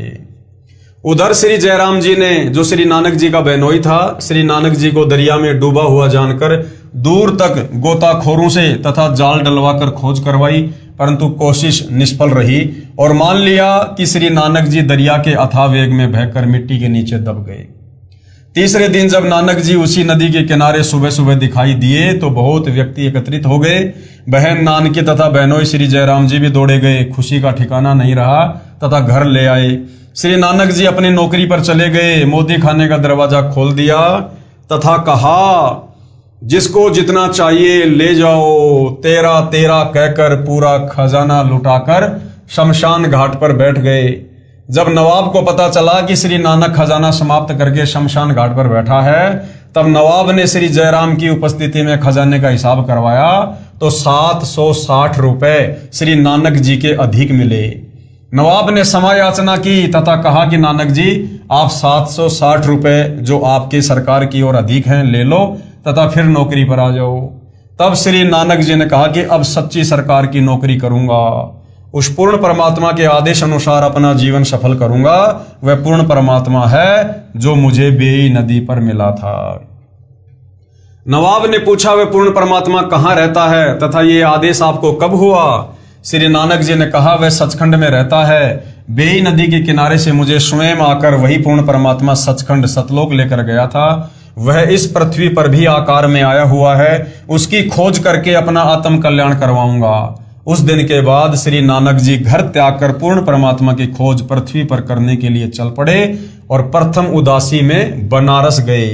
Speaker 1: उधर श्री जयराम जी ने, जो श्री नानक जी का बहनोई था, श्री नानक जी को दरिया में डूबा हुआ जानकर दूर तक गोताखोरों से तथा जाल डलवाकर खोज करवाई, परंतु कोशिश निष्फल रही और मान लिया कि श्री नानक जी दरिया के अथाह वेग में बहकर मिट्टी के नीचे दब गए। तीसरे दिन जब नानक जी उसी नदी के किनारे सुबह सुबह दिखाई दिए तो बहुत व्यक्ति एकत्रित हो गए। बहन नानकी तथा बहनोई श्री जयराम जी भी दौड़े गए। खुशी का ठिकाना नहीं रहा तथा घर ले आए। श्री नानक जी अपनी नौकरी पर चले गए। मोदी खाने का दरवाजा खोल दिया तथा कहा, जिसको जितना चाहिए ले जाओ, तेरा तेरा कहकर पूरा खजाना लुटाकर शमशान घाट पर बैठ गए। जब नवाब को पता चला कि श्री नानक खजाना समाप्त करके शमशान घाट पर बैठा है, तब नवाब ने श्री जयराम की उपस्थिति में खजाने का हिसाब करवाया तो 760 रुपए श्री नानक जी के अधिक मिले। नवाब ने क्षमा याचना की तथा कहा कि नानक जी, आप 760 रुपए जो आपकी सरकार की ओर अधिक हैं ले लो तथा फिर नौकरी पर आ जाओ। तब श्री नानक जी ने कहा कि अब सच्ची सरकार की नौकरी करूंगा, उस पूर्ण परमात्मा के आदेश अनुसार अपना जीवन सफल करूंगा। वह पूर्ण परमात्मा है जो मुझे बेई नदी पर मिला था। नवाब ने पूछा, वह पूर्ण परमात्मा कहाँ रहता है तथा ये आदेश आपको कब हुआ? श्री नानक जी ने कहा, वह सचखंड में रहता है। बेई नदी के किनारे से मुझे स्वयं आकर वही पूर्ण परमात्मा सचखंड सतलोक लेकर गया था। वह इस पृथ्वी पर भी आकार में आया हुआ है। उसकी खोज करके अपना आत्म कल्याण करवाऊंगा। उस दिन के बाद श्री नानक जी घर त्याग कर पूर्ण परमात्मा की खोज पृथ्वी पर करने के लिए चल पड़े और प्रथम उदासी में बनारस गए।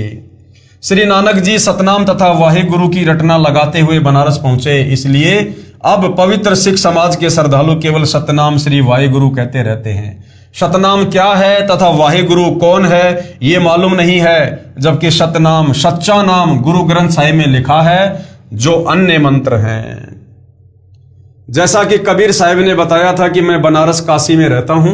Speaker 1: श्री नानक जी सतनाम तथा वाहे गुरु की रटना लगाते हुए बनारस पहुंचे। इसलिए अब पवित्र सिख समाज के श्रद्धालु केवल सतनाम श्री वाहे गुरु कहते रहते हैं। सतनाम क्या है तथा वाहे गुरु कौन है ये मालूम नहीं है, जबकि सतनाम सच्चा नाम गुरु ग्रंथ साहिब में लिखा है जो अन्य मंत्र हैं। जैसा कि कबीर साहिब ने बताया था कि मैं बनारस काशी में रहता हूं,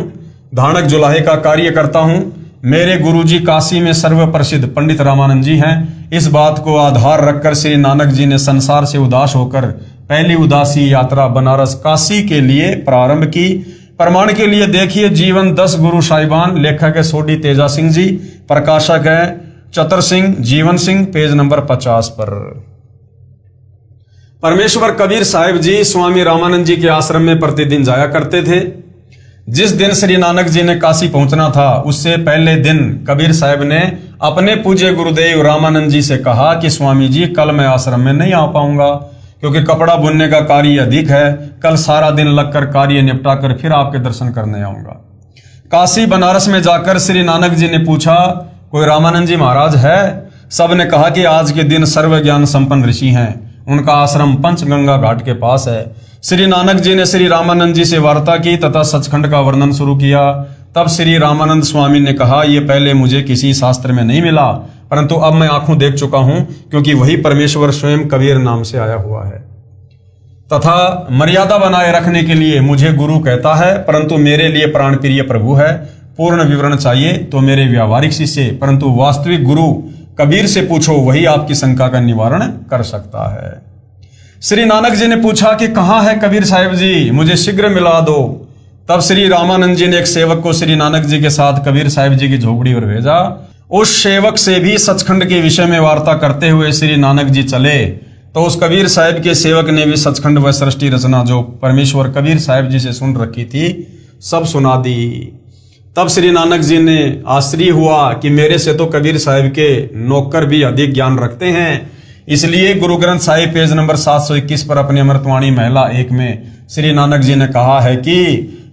Speaker 1: धानक जुलाहे का कार्य करता हूं। मेरे गुरुजी काशी में सर्व प्रसिद्ध पंडित रामानंद जी हैं। इस बात को आधार रखकर श्री नानक जी ने संसार से उदास होकर पहली उदासी यात्रा बनारस काशी के लिए प्रारंभ की। प्रमाण के लिए देखिए जीवन 10 गुरु साहिबान। लेखक है सोडी तेजा सिंह जी, प्रकाशक है चतर सिंह जीवन सिंह, पेज नंबर 50 पर। परमेश्वर कबीर साहिब जी स्वामी रामानंद जी के आश्रम में प्रतिदिन जाया करते थे। जिस दिन श्री नानक जी ने काशी पहुंचना था उससे पहले दिन कबीर साहिब ने अपने पूज्य गुरुदेव रामानंद जी से कहा कि स्वामी जी कल मैं आश्रम में नहीं आ पाऊंगा क्योंकि कपड़ा बुनने का कार्य अधिक है। कल सारा दिन लगकर कार्य निपटा कर फिर आपके दर्शन करने आऊंगा। काशी बनारस में जाकर श्री नानक जी ने पूछा, कोई रामानंद जी महाराज है? सब ने कहा कि आज के दिन सर्व ज्ञान संपन्न ऋषि हैं, उनका आश्रम पंचगंगा घाट के पास है। श्री नानक जी ने श्री रामानंद जी से वार्ता की तथा सचखंड का वर्णन शुरू किया। तब श्री रामानंद स्वामी ने कहा, ये पहले मुझे किसी शास्त्र में नहीं मिला, परंतु अब मैं आंखों देख चुका हूं, क्योंकि वही परमेश्वर स्वयं कबीर नाम से आया हुआ है। तथा मर्यादा बनाए रखने के लिए मुझे गुरु कहता है, परंतु मेरे लिए प्राण प्रिय प्रभु है। पूर्ण विवरण चाहिए तो मेरे व्यावहारिक शिष्य, परंतु वास्तविक गुरु कबीर से पूछो, वही आपकी शंका का निवारण कर सकता है। श्री नानक जी ने पूछा कि कहाँ है कबीर साहिब जी, मुझे शीघ्र मिला दो। तब श्री रामानंद जी ने एक सेवक को श्री नानक जी के साथ कबीर साहिब जी की झोपड़ी पर भेजा। उस सेवक से भी सचखंड के विषय में वार्ता करते हुए श्री नानक जी चले, तो उस कबीर साहिब के सेवक ने भी सचखंड व सृष्टि रचना जो परमेश्वर कबीर साहिब जी से सुन रखी थी सब सुना दी। तब श्री नानक जी ने आश्चर्य हुआ कि मेरे से तो कबीर साहिब के नौकर भी अधिक ज्ञान रखते हैं। इसलिए गुरु ग्रंथ साहिब पेज नंबर 721 पर अपनी अमृतवाणी महिला 1 में श्री नानक जी ने कहा है कि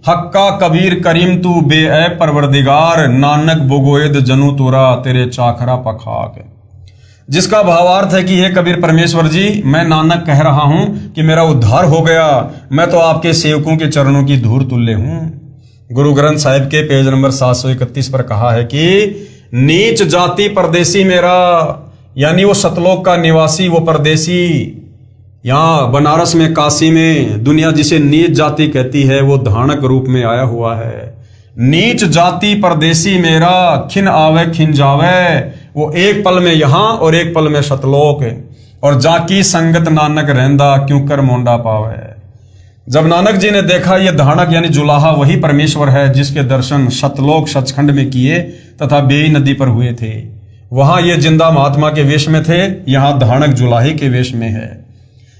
Speaker 1: हक्का कबीर करीम तू बे परवरदिगार, नानक बुगोएद जनु तुरा तेरे चाखरा पखाक। जिसका भावार्थ है कि हे कबीर परमेश्वर जी, मैं नानक कह रहा हूं कि मेरा उद्धार हो गया, मैं तो आपके सेवकों के चरणों की धूल तुल्य हूं। गुरु ग्रंथ साहिब के पेज नंबर 731 पर कहा है कि नीच जाति परदेसी मेरा, यानी वो सतलोक का निवासी, वो परदेसी यहाँ बनारस में काशी में दुनिया जिसे नीच जाति कहती है, वो धानक रूप में आया हुआ है। नीच जाति परदेसी मेरा, खिन आवे खिन जावे, वो एक पल में यहाँ और एक पल में सतलोक, और जाकी संगत नानक रहंदा क्यों कर मोंडा पावे। जब नानक जी ने देखा ये धानक यानी जुलाहा वही परमेश्वर है जिसके दर्शन सतलोक सचखंड में किए तथा बेई नदी पर हुए थे, वहां ये जिंदा महात्मा के वेश में थे, यहाँ धानक जुलाही के वेश में है।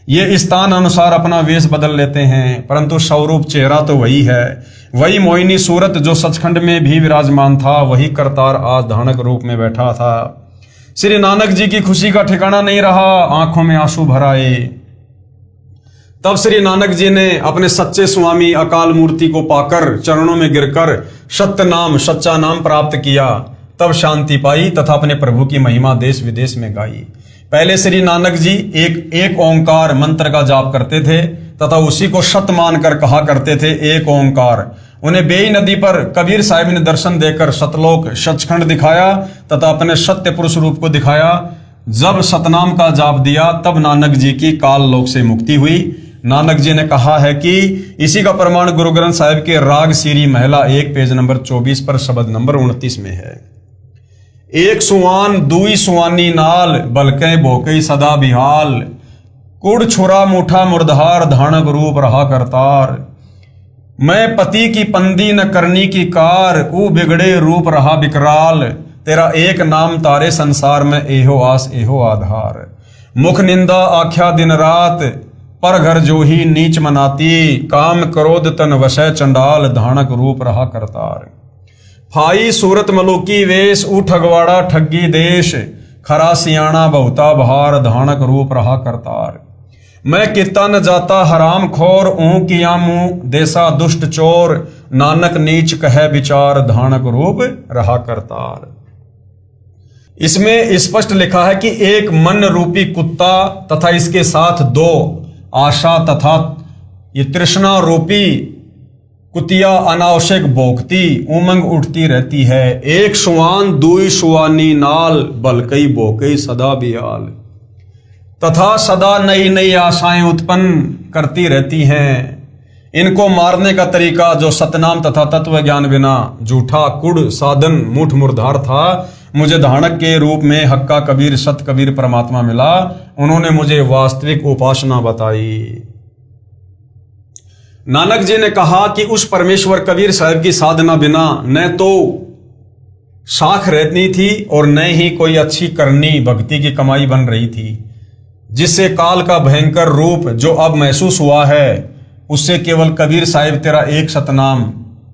Speaker 1: ये स्थान अनुसार अपना वेश बदल लेते हैं, परंतु स्वरूप चेहरा तो वही है। वही मोहिनी सूरत जो सचखंड में भी विराजमान था, वही करतार आज धानक रूप में बैठा था। श्री नानक जी की खुशी का ठिकाना नहीं रहा, आंखों में आंसू भर आए। तब श्री नानक जी ने अपने सच्चे स्वामी अकाल मूर्ति को पाकर चरणों में गिरकर सत्य नाम सच्चा नाम प्राप्त किया। तब शांति पाई तथा अपने प्रभु की महिमा देश विदेश में गाई। पहले श्री नानक जी एक ओंकार मंत्र का जाप करते थे तथा उसी को सत्य मानकर कहा करते थे, एक ओंकार। उन्हें बेई नदी पर कबीर साहिब ने दर्शन देकर सतलोक सचखंड दिखाया तथा अपने सत्य पुरुष रूप को दिखाया। जब सतनाम का जाप दिया तब नानक जी की काल लोक से मुक्ति हुई। नानक जी ने कहा है कि इसी का प्रमाण गुरु ग्रंथ साहिब के राग सीरी महिला 1 पेज नंबर 24 पर शब्द नंबर 29 में है। एक सुवान दुई सुवानी नाल, बलकै भोकई सदा बिहाल, कुड़ छुरा मुठा मुर्धार, धानक रूप रहा करतार। मैं पति की पंदी न करनी की कार, ऊ बिगड़े रूप रहा बिकराल, तेरा एक नाम तारे संसार में एहो आस एहो आधार। मुख निंदा आख्या दिन रात, पर घर जो ही नीच मनाती, काम क्रोध तन वशय चंडाल, धानक रूप रहा करतार। फाई सूरत मलुकी वेश, ऊ ठगवाड़ा ठगी देश, खरा सियाणा बहुता बहार, धानक रूप रहा करतार। मैं किता न जाता हराम खोर, ऊं किया मुंह देसा दुष्ट चोर, नानक नीच कह विचार, धानक रूप रहा करतार। इसमें स्पष्ट लिखा है कि एक मन रूपी कुत्ता तथा इसके साथ 2 आशा तथा ये तृष्णा रूपी कुतिया अनावश्यक भोगती उमंग उठती रहती है। एक सुवान दुई सुवानी नाल, बलकई भोकई सदा बियाल। तथा सदा नई नई आशाएं उत्पन्न करती रहती हैं। इनको मारने का तरीका जो सतनाम तथा तत्व ज्ञान बिना झूठा कुड़ साधन मुठ मुर्धार था, मुझे धानक के रूप में हक्का कबीर सत कबीर परमात्मा मिला। उन्होंने मुझे वास्तविक उपासना बताई। नानक जी ने कहा कि उस परमेश्वर कबीर साहब की साधना बिना न तो साख रहती थी और न ही कोई अच्छी करनी भक्ति की कमाई बन रही थी, जिससे काल का भयंकर रूप जो अब महसूस हुआ है, उससे केवल कबीर साहिब तेरा एक सतनाम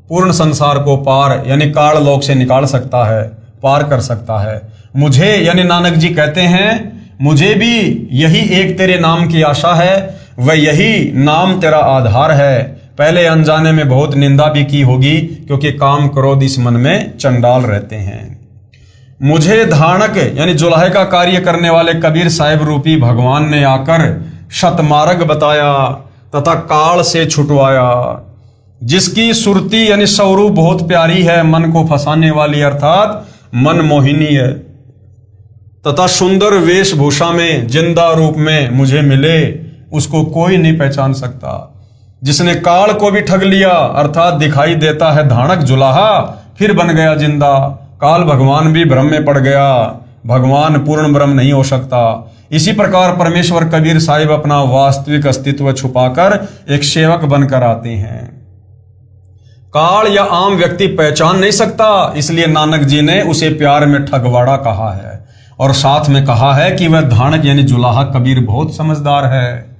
Speaker 1: पूर्ण संसार को पार यानी काल लोक से निकाल सकता है, पार कर सकता है। मुझे यानी नानक जी कहते हैं मुझे भी यही एक तेरे नाम की आशा है, वह यही नाम तेरा आधार है। पहले अनजाने में बहुत निंदा भी की होगी, क्योंकि काम क्रोध इस मन में चंडाल रहते हैं। मुझे धानक यानी जुलाहे का कार्य करने वाले कबीर साहिब रूपी भगवान ने आकर शतमार्ग बताया तथा काल से छुटवाया, जिसकी सुरती यानी स्वरूप बहुत प्यारी है, मन को फंसाने वाली अर्थात मन मोहिनी है, तथा सुंदर वेशभूषा में जिंदा रूप में मुझे मिले, उसको कोई नहीं पहचान सकता। जिसने काल को भी ठग लिया अर्थात दिखाई देता है धानक जुलाहा, फिर बन गया जिंदा। काल भगवान भी भ्रम में पड़ गया, भगवान पूर्ण ब्रह्म नहीं हो सकता। इसी प्रकार परमेश्वर कबीर साहिब अपना वास्तविक अस्तित्व छुपाकर एक सेवक बनकर आते हैं। काल या आम व्यक्ति पहचान नहीं सकता, इसलिए नानक जी ने उसे प्यार में ठगवाड़ा कहा है, और साथ में कहा है कि वह धानक यानी जुलाहा कबीर बहुत समझदार है,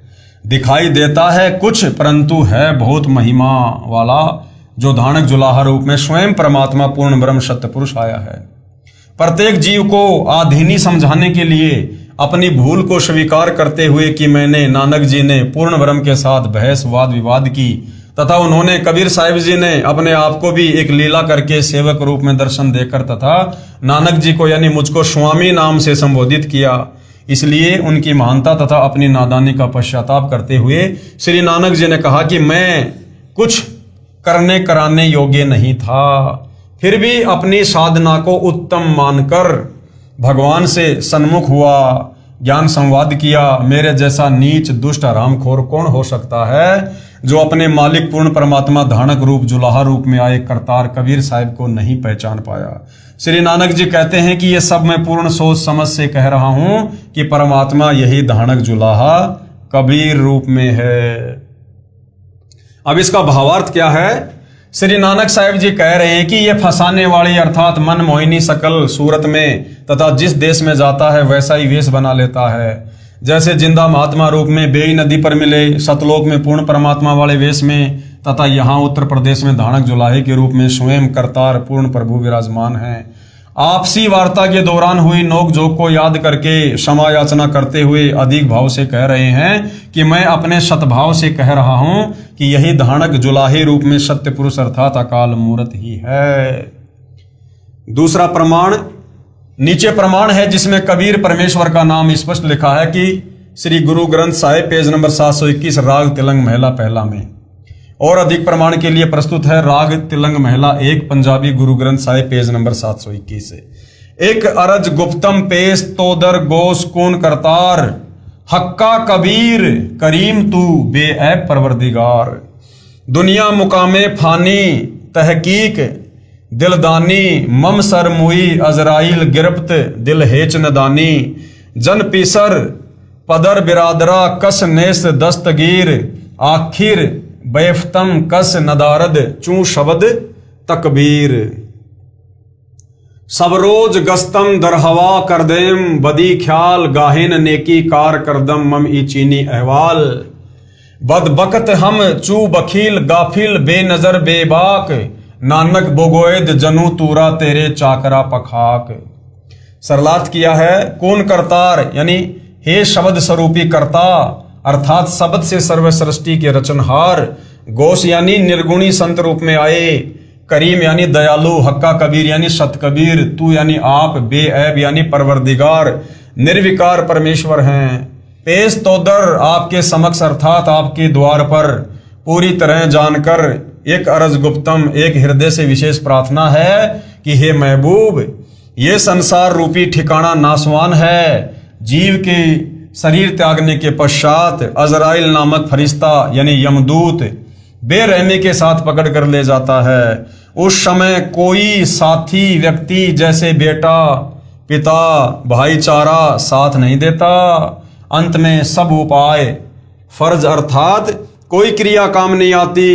Speaker 1: दिखाई देता है कुछ परंतु है बहुत महिमा वाला, जो धानक जुलाहा रूप में स्वयं परमात्मा पूर्ण ब्रह्म सत्य पुरुष आया है। प्रत्येक जीव को आधीनी समझाने के लिए अपनी भूल को स्वीकार करते हुए कि मैंने नानक जी ने पूर्ण ब्रह्म के साथ बहस वाद विवाद की, तथा उन्होंने कबीर साहिब जी ने अपने आप को भी एक लीला करके सेवक रूप में दर्शन देकर तथा नानक जी को यानी मुझको स्वामी नाम से संबोधित किया। इसलिए उनकी महानता तथा अपनी नादानी का पश्चाताप करते हुए श्री नानक जी ने कहा कि मैं कुछ करने कराने योग्य नहीं था, फिर भी अपनी साधना को उत्तम मानकर भगवान से सन्मुख हुआ, ज्ञान संवाद किया। मेरे जैसा नीच दुष्ट हरामखोर कौन हो सकता है जो अपने मालिक पूर्ण परमात्मा धानक रूप जुलाहा रूप में आए करतार कबीर साहिब को नहीं पहचान पाया। श्री नानक जी कहते हैं कि ये सब मैं पूर्ण सोच समझ से कह रहा हूं कि परमात्मा यही धानक जुलाहा कबीर रूप में है। अब इसका भावार्थ क्या है? श्री नानक साहिब जी कह रहे हैं कि ये फंसाने वाली अर्थात मन मोहिनी सकल सूरत में तथा जिस देश में जाता है वैसा ही वेश बना लेता है। जैसे जिंदा महात्मा रूप में बेई नदी पर मिले, सतलोक में पूर्ण परमात्मा वाले वेश में, तथा यहाँ उत्तर प्रदेश में धानक जुलाहे के रूप में स्वयं करतार पूर्ण प्रभु विराजमान हैं। आपसी वार्ता के दौरान हुई नोकझोंक को याद करके क्षमा याचना करते हुए अधिक भाव से कह रहे हैं कि मैं अपने सतभाव से कह रहा हूं कि यही धानक जुलाहे रूप में सत्य पुरुष अर्थात अकाल मूर्त ही है। दूसरा प्रमाण नीचे प्रमाण है जिसमें कबीर परमेश्वर का नाम स्पष्ट लिखा है कि श्री गुरु ग्रंथ साहिब पेज नंबर 721 राग तिलंग महिला पहला में। और अधिक प्रमाण के लिए प्रस्तुत है राग तिलंग महिला 1 पंजाबी गुरु ग्रंथ साहिब पेज नंबर 721 से। एक अरज गुप्तम पेश तोदर गोस कौन करतार, हक्का कबीर करीम तू बेऐब परवरदिगार। दुनिया मुकामे फानी तहकीक दिलदानी, मम सर मुई अजराइल गिरफ्त दिल हेच नदानी। जन पीसर पदर बिरादरा कस नेस दस्तगीर, आखिर बैफ्तम कस नदारद चू शबद तकबीर। सब रोज गस्तम दरहवा करदेम, बदी ख्याल गाहिन नेकी कार करदम मम ई चीनी अहवाल। बदबकत हम चू बखील गाफिल बेनजर बेबाक, नानक बोगोएद जनू तूरा तेरे चाकरा पखाक। सरलार्थ किया है कौन करतार यानी हे शब्द स्वरूपी कर्ता अर्थात शब्द से सर्व सृष्टि के रचनहार। गोस यानी निर्गुणी संत रूप में आए। करीम यानी दयालु। हक्का कबीर यानी सत कबीर। तू यानी आप। बेऐब यानी परवरदिगार निर्विकार परमेश्वर हैं। पेश तोदर आपके समक्ष अर्थात आपके द्वार पर पूरी तरह जानकर एक अरज गुप्तम एक हृदय से विशेष प्रार्थना है कि हे महबूब ये संसार रूपी ठिकाना नासवान है। जीव के शरीर त्यागने के पश्चात अजराइल नामक फरिश्ता यानी यमदूत बेरहमी के साथ पकड़ कर ले जाता है। उस समय कोई साथी व्यक्ति जैसे बेटा पिता भाईचारा साथ नहीं देता। अंत में सब उपाय फर्ज अर्थात कोई क्रिया काम नहीं आती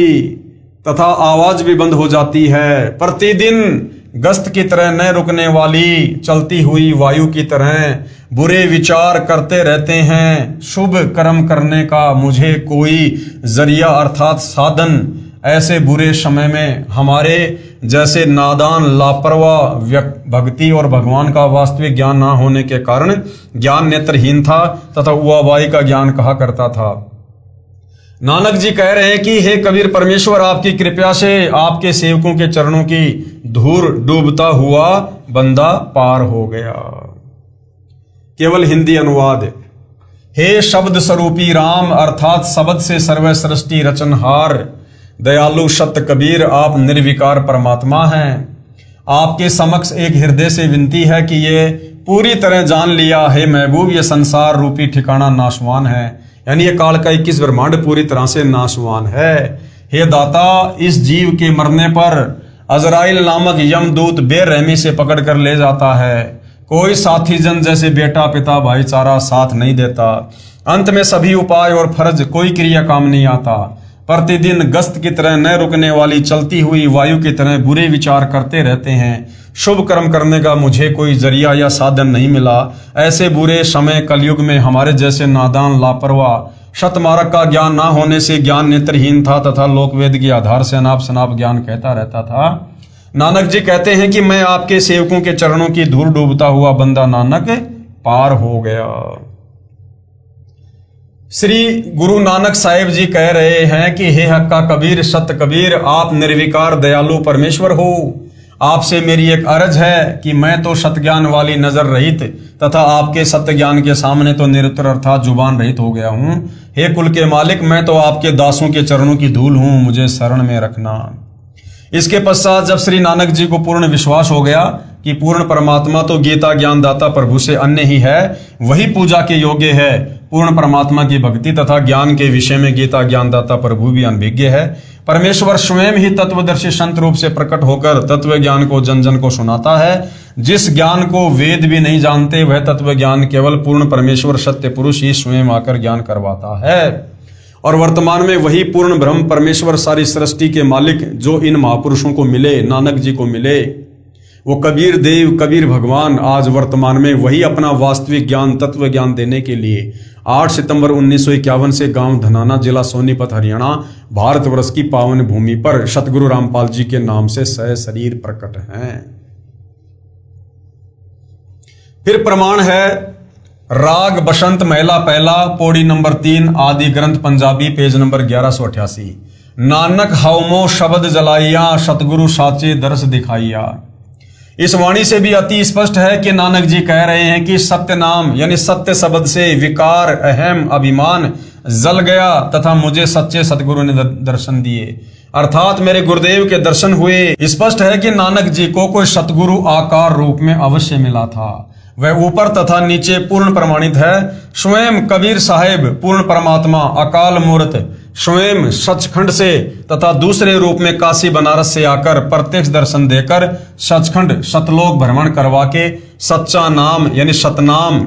Speaker 1: तथा आवाज भी बंद हो जाती है। प्रतिदिन गश्त की तरह न रुकने वाली चलती हुई वायु की तरह बुरे विचार करते रहते हैं। शुभ कर्म करने का मुझे कोई जरिया अर्थात साधन ऐसे बुरे समय में हमारे जैसे नादान लापरवाह भक्ति और भगवान का वास्तविक ज्ञान ना होने के कारण ज्ञान नेत्रहीन था तथा उआबाई का ज्ञान कहा करता था। नानक जी कह रहे हैं कि हे कबीर परमेश्वर, आपकी कृपा से आपके सेवकों के चरणों की धूल डूबता हुआ बंदा पार हो गया। केवल हिंदी अनुवाद। हे शब्द स्वरूपी राम अर्थात शब्द से सर्व सृष्टि रचनहार दयालु सत्य कबीर, आप निर्विकार परमात्मा हैं। आपके समक्ष एक हृदय से विनती है कि ये पूरी तरह जान लिया है महबूब, ये संसार रूपी ठिकाना नाशवान है, यानी ये काल का 21 ब्रह्मांड पूरी तरह से नाशवान है। हे दाता, इस जीव के मरने पर अजराइल नामक यमदूत बेरहमी से पकड़ कर ले जाता है। कोई साथी जन जैसे बेटा पिता भाईचारा साथ नहीं देता। अंत में सभी उपाय और फर्ज कोई क्रिया काम नहीं आता। प्रतिदिन गस्त की तरह न रुकने वाली चलती हुई वायु की तरह बुरे विचार करते रहते हैं। शुभ कर्म करने का मुझे कोई जरिया या साधन नहीं मिला। ऐसे बुरे समय कलयुग में हमारे जैसे नादान लापरवाह शतमार्ग का ज्ञान ना होने से ज्ञान नेत्रहीन था तथा लोकवेद के आधार से अनाप शनाप ज्ञान कहता रहता था। नानक जी कहते हैं कि मैं आपके सेवकों के चरणों की धूल डूबता हुआ बंदा नानक पार हो गया। श्री गुरु नानक साहिब जी कह रहे हैं कि हे हक्का कबीर सत्य कबीर, आप निर्विकार दयालु परमेश्वर हो। आपसे मेरी एक अर्ज है कि मैं तो सत्य ज्ञान वाली नजर रहित तथा आपके सत्य ज्ञान के सामने तो निरुत्तर अर्थात जुबान रहित हो गया हूं। हे कुल के मालिक, मैं तो आपके दासों के चरणों की धूल हूं, मुझे शरण में रखना। इसके पश्चात जब श्री नानक जी को पूर्ण विश्वास हो गया कि पूर्ण परमात्मा तो गीता ज्ञानदाता प्रभु से अन्य ही है, वही पूजा के योग्य है। पूर्ण परमात्मा की भक्ति तथा ज्ञान के विषय में गीता ज्ञानदाता प्रभु भी अनभिज्ञ है। परमेश्वर स्वयं ही तत्वदर्शी संत रूप से प्रकट होकर तत्व ज्ञान को जन जन को सुनाता है। जिस ज्ञान को वेद भी नहीं जानते, वह तत्व ज्ञान केवल पूर्ण परमेश्वर सत्य पुरुष ही स्वयं आकर ज्ञान करवाता है। और वर्तमान में वही पूर्ण ब्रह्म परमेश्वर सारी सृष्टि के मालिक जो इन महापुरुषों को मिले, नानक जी को मिले, वो कबीर देव कबीर भगवान आज वर्तमान में वही अपना वास्तविक ज्ञान तत्व ज्ञान देने के लिए 8 सितंबर 1951 से गांव धनाना जिला सोनीपत हरियाणा भारतवर्ष की पावन भूमि पर सतगुरु रामपाल जी के नाम से सह शरीर प्रकट हैं। फिर प्रमाण है राग बसंत महिला पहला पौड़ी नंबर 3 आदि ग्रंथ पंजाबी पेज नंबर 1188। नानक हवमो शब्द जलाइया सतगुरु साचे दर्श दिखाइया। इस वाणी से भी अति स्पष्ट है कि नानक जी कह रहे हैं कि सत्य नाम यानी सत्य शब्द से विकार अहम अभिमान जल गया तथा मुझे सच्चे सतगुरु ने दर्शन दिए, अर्थात मेरे गुरुदेव के दर्शन हुए। स्पष्ट है कि नानक जी को कोई सतगुरु आकार रूप में अवश्य मिला था। वह ऊपर तथा नीचे पूर्ण प्रमाणित है। स्वयं कबीर साहेब पूर्ण परमात्मा अकाल मूर्त स्वयं सचखंड से तथा दूसरे रूप में काशी बनारस से आकर प्रत्यक्ष दर्शन देकर सचखंड सतलोक भ्रमण करवा के सच्चा नाम यानी सतनाम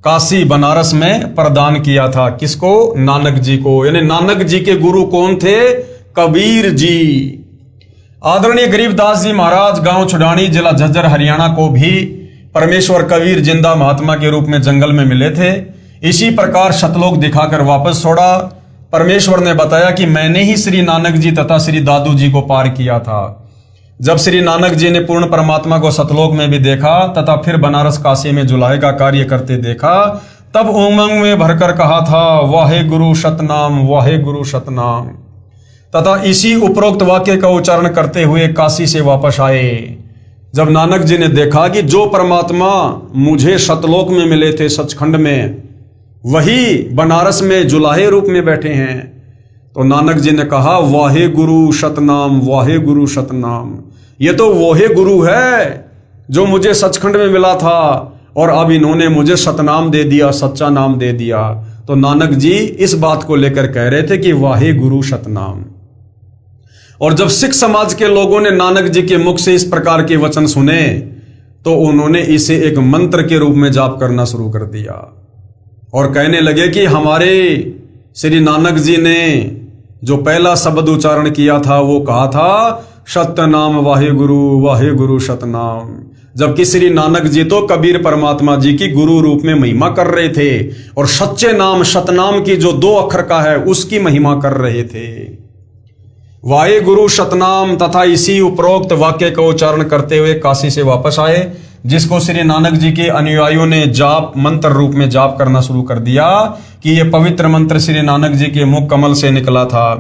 Speaker 1: काशी बनारस में प्रदान किया था। किसको? नानक जी को। यानी नानक जी के गुरु कौन थे? कबीर जी। आदरणीय गरीबदास जी महाराज गांव छुडानी जिला झज्जर हरियाणा को भी परमेश्वर कबीर जिंदा महात्मा के रूप में जंगल में मिले थे। इसी प्रकार सतलोक दिखाकर वापस छोड़ा। परमेश्वर ने बताया कि मैंने ही श्री नानक जी तथा श्री दादू जी को पार किया था। जब श्री नानक जी ने पूर्ण परमात्मा को सतलोक में भी देखा तथा फिर बनारस काशी में जुलाहे का कार्य करते देखा, तब उमंग में भरकर कहा था वाहे गुरु सतनाम वाहे गुरु सतनाम, तथा इसी उपरोक्त वाक्य का उच्चारण करते हुए काशी से वापस आए। जब नानक जी ने देखा कि जो परमात्मा मुझे सतलोक में मिले थे सचखंड में, वही बनारस में जुलाहे रूप में बैठे हैं, तो नानक जी ने कहा वाहे गुरु सतनाम वाहे गुरु सतनाम। ये तो वही गुरु है जो मुझे सचखंड में मिला था और अब इन्होंने मुझे सतनाम दे दिया, सच्चा नाम दे दिया। तो नानक जी इस बात को लेकर कह रहे थे कि वाहे गुरु सतनाम। और जब सिख समाज के लोगों ने नानक जी के मुख से इस प्रकार के वचन सुने तो उन्होंने इसे एक मंत्र के रूप में जाप करना शुरू कर दिया और कहने लगे कि हमारे श्री नानक जी ने जो पहला शब्द उच्चारण किया था वो कहा था सतनाम वाहे गुरु सतनाम, जबकि श्री नानक जी तो कबीर परमात्मा जी की गुरु रूप में महिमा कर रहे थे और सच्चे नाम सतनाम की जो 2 अक्षर का है उसकी महिमा कर रहे थे। वाहे गुरु शतनाम तथा इसी उपरोक्त वाक्य का उच्चारण करते हुए काशी से वापस आए, जिसको श्री नानक जी के अनुयायियों ने जाप मंत्र रूप में जाप करना शुरू कर दिया कि यह पवित्र मंत्र श्री नानक जी के मुख कमल से निकला था,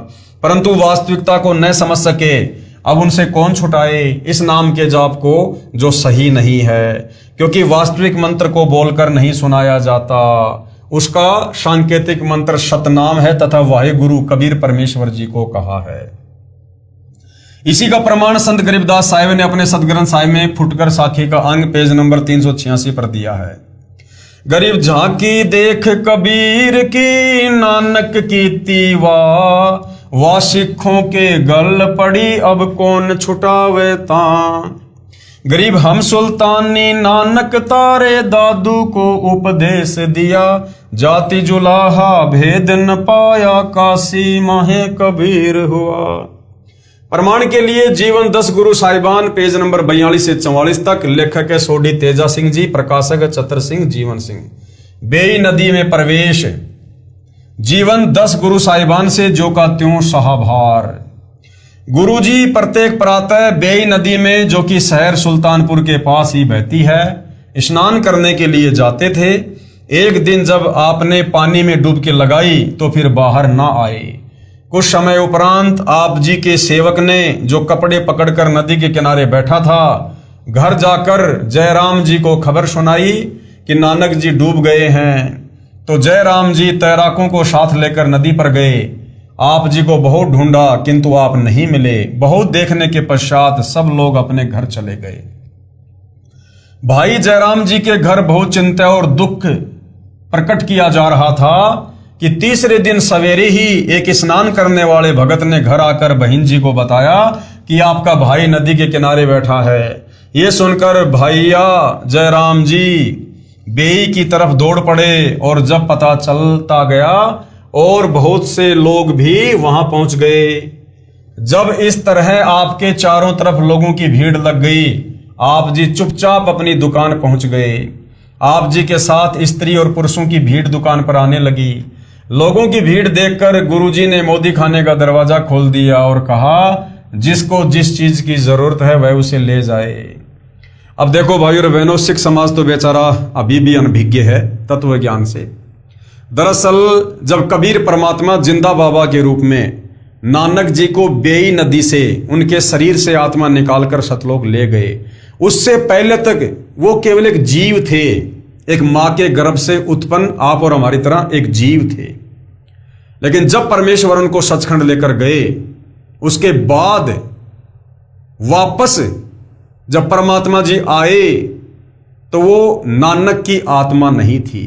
Speaker 1: परंतु वास्तविकता को न समझ सके। अब उनसे कौन छुटाए इस नाम के जाप को जो सही नहीं है, क्योंकि वास्तविक मंत्र को बोलकर नहीं सुनाया जाता। उसका सांकेतिक मंत्र शतनाम है तथा वाहे गुरु कबीर परमेश्वर जी को कहा है। इसी का प्रमाण संत गरीबदास साहिब ने अपने सतग्रंथ साहिब में फुटकर साखी का अंग पेज नंबर 386 पर दिया है। गरीब झांकी देख कबीर की नानक की तीवा, वा सिखों के गल पड़ी अब कौन छुटावे ता। गरीब हम सुल्तानी नानक तारे दादू को उपदेश दिया, जाति जुलाहा भेद न पाया काशी माहे कबीर हुआ। प्रमाण के लिए जीवन 10 गुरु साहिबान पेज नंबर 42 से 44 तक। लेखक है सोडी तेजा सिंह जी, प्रकाशक चतर सिंह जीवन सिंह। बेई नदी में प्रवेश। जीवन 10 गुरु साहिबान से जो का त्यों सहाभार। गुरु जी प्रत्येक प्रातः बेई नदी में, जो कि शहर सुल्तानपुर के पास ही बहती है, स्नान करने के लिए जाते थे। एक दिन जब आपने पानी में डुबकी लगाई तो फिर बाहर ना आए। कुछ समय उपरांत आप जी के सेवक ने, जो कपड़े पकड़कर नदी के किनारे बैठा था, घर जाकर जयराम जी को खबर सुनाई कि नानक जी डूब गए हैं। तो जयराम जी तैराकों को साथ लेकर नदी पर गए। आप जी को बहुत ढूंढा किंतु आप नहीं मिले। बहुत देखने के पश्चात सब लोग अपने घर चले गए। भाई जयराम जी के घर बहुत चिंता और दुख प्रकट किया जा रहा था कि तीसरे दिन सवेरे ही एक स्नान करने वाले भगत ने घर आकर बहन जी को बताया कि आपका भाई नदी के किनारे बैठा है। ये सुनकर भैया जयराम जी बेई की तरफ दौड़ पड़े और जब पता चलता गया और बहुत से लोग भी वहां पहुंच गए। जब इस तरह आपके चारों तरफ लोगों की भीड़ लग गई, आप जी चुपचाप अपनी दुकान पहुंच गए। आप जी के साथ स्त्री और पुरुषों की भीड़ दुकान पर आने लगी। लोगों की भीड़ देखकर गुरुजी ने मोदी खाने का दरवाजा खोल दिया और कहा, जिसको जिस चीज की जरूरत है वह उसे ले जाए। अब देखो भाई और बहनों, सिख समाज तो बेचारा अभी भी अनभिज्ञ है तत्व ज्ञान से। दरअसल जब कबीर परमात्मा जिंदा बाबा के रूप में नानक जी को बेई नदी से उनके शरीर से आत्मा निकालकर सतलोक ले गए, उससे पहले तक वो केवल एक जीव थे, एक मां के गर्भ से उत्पन्न आप और हमारी तरह एक जीव थे। लेकिन जब परमेश्वर उनको सचखंड लेकर गए, उसके बाद वापस जब परमात्मा जी आए तो वो नानक की आत्मा नहीं थी।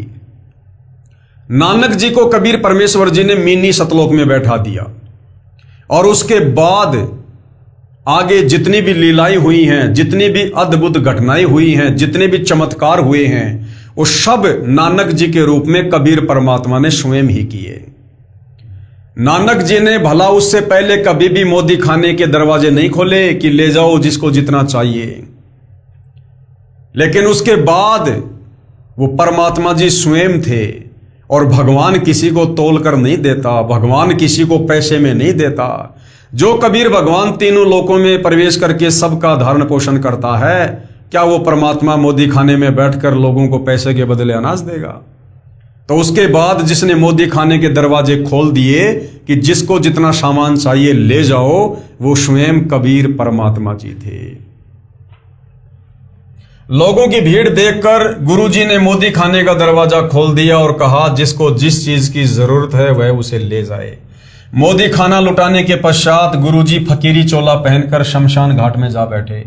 Speaker 1: नानक जी को कबीर परमेश्वर जी ने मिनी सतलोक में बैठा दिया और उसके बाद आगे जितनी भी लीलाएं हुई हैं, जितनी भी अद्भुत घटनाएं हुई हैं, जितने भी चमत्कार हुए हैं, वो सब नानक जी के रूप में कबीर परमात्मा ने स्वयं ही किए। नानक जी ने भला उससे पहले कभी भी मोदी खाने के दरवाजे नहीं खोले कि ले जाओ जिसको जितना चाहिए, लेकिन उसके बाद वो परमात्मा जी स्वयं थे। और भगवान किसी को तोल कर नहीं देता, भगवान किसी को पैसे में नहीं देता। जो कबीर भगवान तीनों लोकों में प्रवेश करके सबका धारण पोषण करता है, क्या वो परमात्मा मोदी खाने में बैठकर लोगों को पैसे के बदले अनाज देगा? तो उसके बाद जिसने मोदी खाने के दरवाजे खोल दिए कि जिसको जितना सामान चाहिए ले जाओ, वो स्वयं कबीर परमात्मा जी थे। लोगों की भीड़ देखकर गुरुजी ने मोदी खाने का दरवाजा खोल दिया और कहा, जिसको जिस चीज की जरूरत है वह उसे ले जाए। मोदी खाना लुटाने के पश्चात गुरुजी फकीरी चोला पहनकर शमशान घाट में जा बैठे।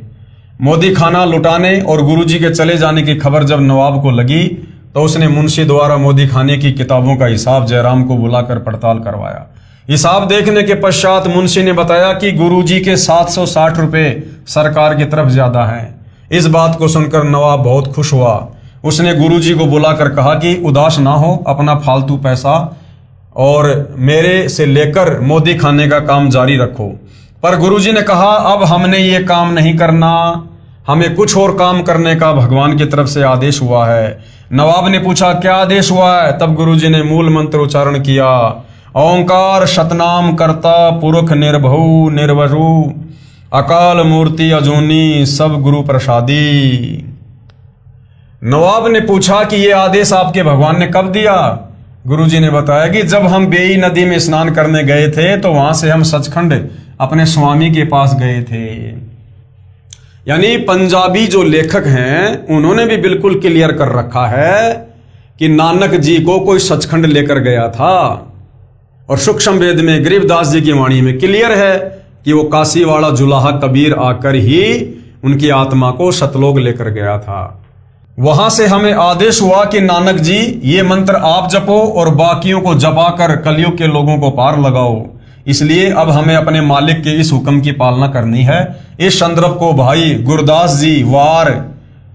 Speaker 1: मोदी खाना लुटाने और गुरुजी के चले जाने की खबर जब नवाब को लगी तो उसने मुंशी द्वारा मोदी खाने की किताबों का हिसाब जयराम को बुलाकर पड़ताल करवाया। हिसाब देखने के पश्चात मुंशी ने बताया कि गुरुजी के 760 रुपए सरकार की तरफ ज्यादा हैं। इस बात को सुनकर नवाब बहुत खुश हुआ। उसने गुरुजी को बुलाकर कहा कि उदास ना हो, अपना फालतू पैसा और मेरे से लेकर मोदी खाने का काम जारी रखो। पर गुरुजी ने कहा, अब हमने ये काम नहीं करना, हमें कुछ और काम करने का भगवान की तरफ से आदेश हुआ है। नवाब ने पूछा, क्या आदेश हुआ है? तब गुरुजी ने मूल मंत्र उच्चारण किया ओंकार शतनाम करता पुरख निर्भउ निर्वरु अकाल मूर्ति अजूनी सब गुरु प्रसादी। नवाब ने पूछा कि ये आदेश आपके भगवान ने कब दिया? गुरुजी ने बताया कि जब हम बेई नदी में स्नान करने गए थे तो वहां से हम सचखंड अपने स्वामी के पास गए थे। यानी पंजाबी जो लेखक हैं उन्होंने भी बिल्कुल क्लियर कर रखा है कि नानक जी को कोई सचखंड लेकर गया था। और सूक्ष्म वेद में गरीबदास जी की वाणी में क्लियर है कि वो काशी वाला जुलाहा कबीर आकर ही उनकी आत्मा को सतलोक लेकर गया था। वहां से हमें आदेश हुआ कि नानक जी ये मंत्र आप जपो और बाकियों को जपा कर कलयुग के लोगों को पार लगाओ। इसलिए अब हमें अपने मालिक के इस हुक्म की पालना करनी है। इस संदर्भ को भाई गुरदास जी वार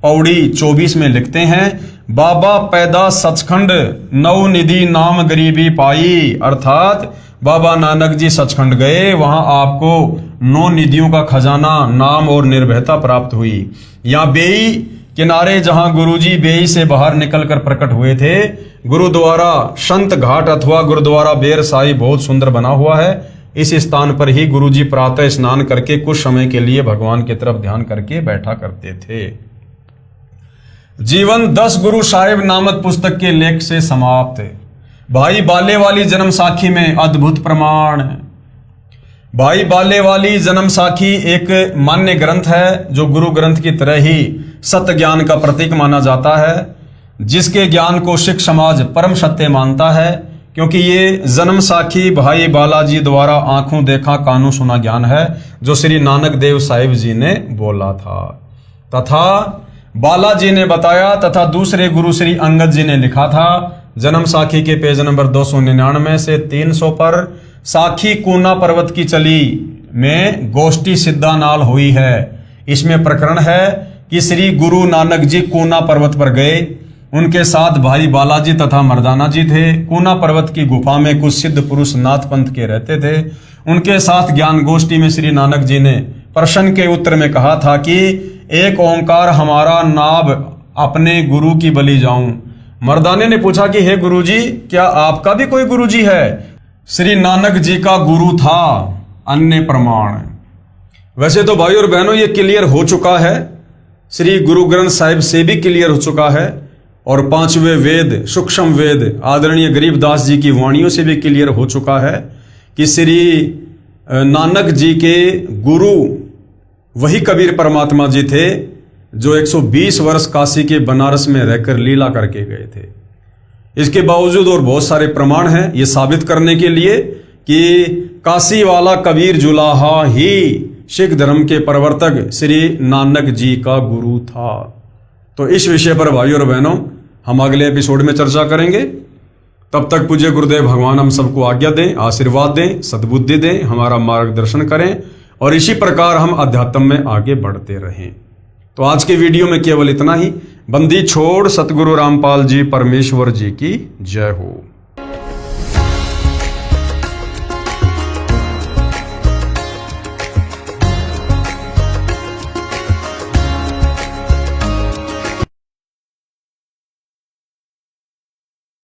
Speaker 1: पौड़ी 24 में लिखते हैं, बाबा पैदा सचखंड नौ निधि नाम गरीबी पाई। अर्थात बाबा नानक जी सचखंड गए, वहां आपको 9 निधियों का खजाना नाम और निर्भयता प्राप्त हुई। यहाँ बेई किनारे जहां गुरुजी बेई से बाहर निकलकर प्रकट हुए थे, गुरुद्वारा संत घाट अथवा गुरुद्वारा बेर साई बहुत सुंदर बना हुआ है। इस स्थान पर ही गुरुजी प्रातः स्नान करके कुछ समय के लिए भगवान की तरफ ध्यान करके बैठा करते थे। जीवन 10 गुरु साहिब नामक पुस्तक के लेख से समाप्त। भाई बाले वाली जन्म साखी में अद्भुत प्रमाण। भाई बाले वाली जन्म साखी एक मान्य ग्रंथ है जो गुरु ग्रंथ की तरह ही सत्य ज्ञान का प्रतीक माना जाता है, जिसके ज्ञान को सिख समाज परम सत्य मानता है, क्योंकि ये जन्म साखी भाई बालाजी द्वारा आंखों देखा कानों सुना ज्ञान है जो श्री नानक देव साहिब जी ने बोला था तथा बालाजी ने बताया तथा दूसरे गुरु श्री अंगद जी ने लिखा था। जन्म साखी के पेज नंबर 299 से 300 पर साखी कूना पर्वत की चली में गोष्ठी सिद्धानाल हुई है। इसमें प्रकरण है कि श्री गुरु नानक जी कूना पर्वत पर गए, उनके साथ भाई बालाजी तथा मर्दाना जी थे। कूना पर्वत की गुफा में कुछ सिद्ध पुरुष नाथ पंथ के रहते थे। उनके साथ ज्ञान गोष्ठी में श्री नानक जी ने प्रश्न के उत्तर में कहा था कि एक ओंकार हमारा नाभ अपने गुरु की बलि जाऊं। मर्दाने ने पूछा कि हे गुरुजी, क्या आपका भी कोई गुरुजी है? श्री नानक जी का गुरु था। अन्य प्रमाण। वैसे तो भाई और बहनों ये क्लियर हो चुका है, श्री गुरु ग्रंथ साहिब से भी क्लियर हो चुका है और 5वें वेद सूक्ष्म वेद आदरणीय गरीबदास जी की वाणियों से भी क्लियर हो चुका है कि श्री नानक जी के गुरु वही कबीर परमात्मा जी थे जो 120 वर्ष काशी के बनारस में रहकर लीला करके गए थे। इसके बावजूद और बहुत सारे प्रमाण हैं ये साबित करने के लिए कि काशी वाला कबीर जुलाहा ही सिख धर्म के प्रवर्तक श्री नानक जी का गुरु था। तो इस विषय पर भाइयों और बहनों हम अगले एपिसोड में चर्चा करेंगे। तब तक पूज्य गुरुदेव भगवान हम सबको आज्ञा दें, आशीर्वाद दें, सद्बुद्धि दें, हमारा मार्गदर्शन करें और इसी प्रकार हम अध्यात्म में आगे बढ़ते रहें। तो आज के वीडियो में केवल इतना ही। बंदी छोड़ सतगुरु रामपाल जी परमेश्वर जी की जय हो।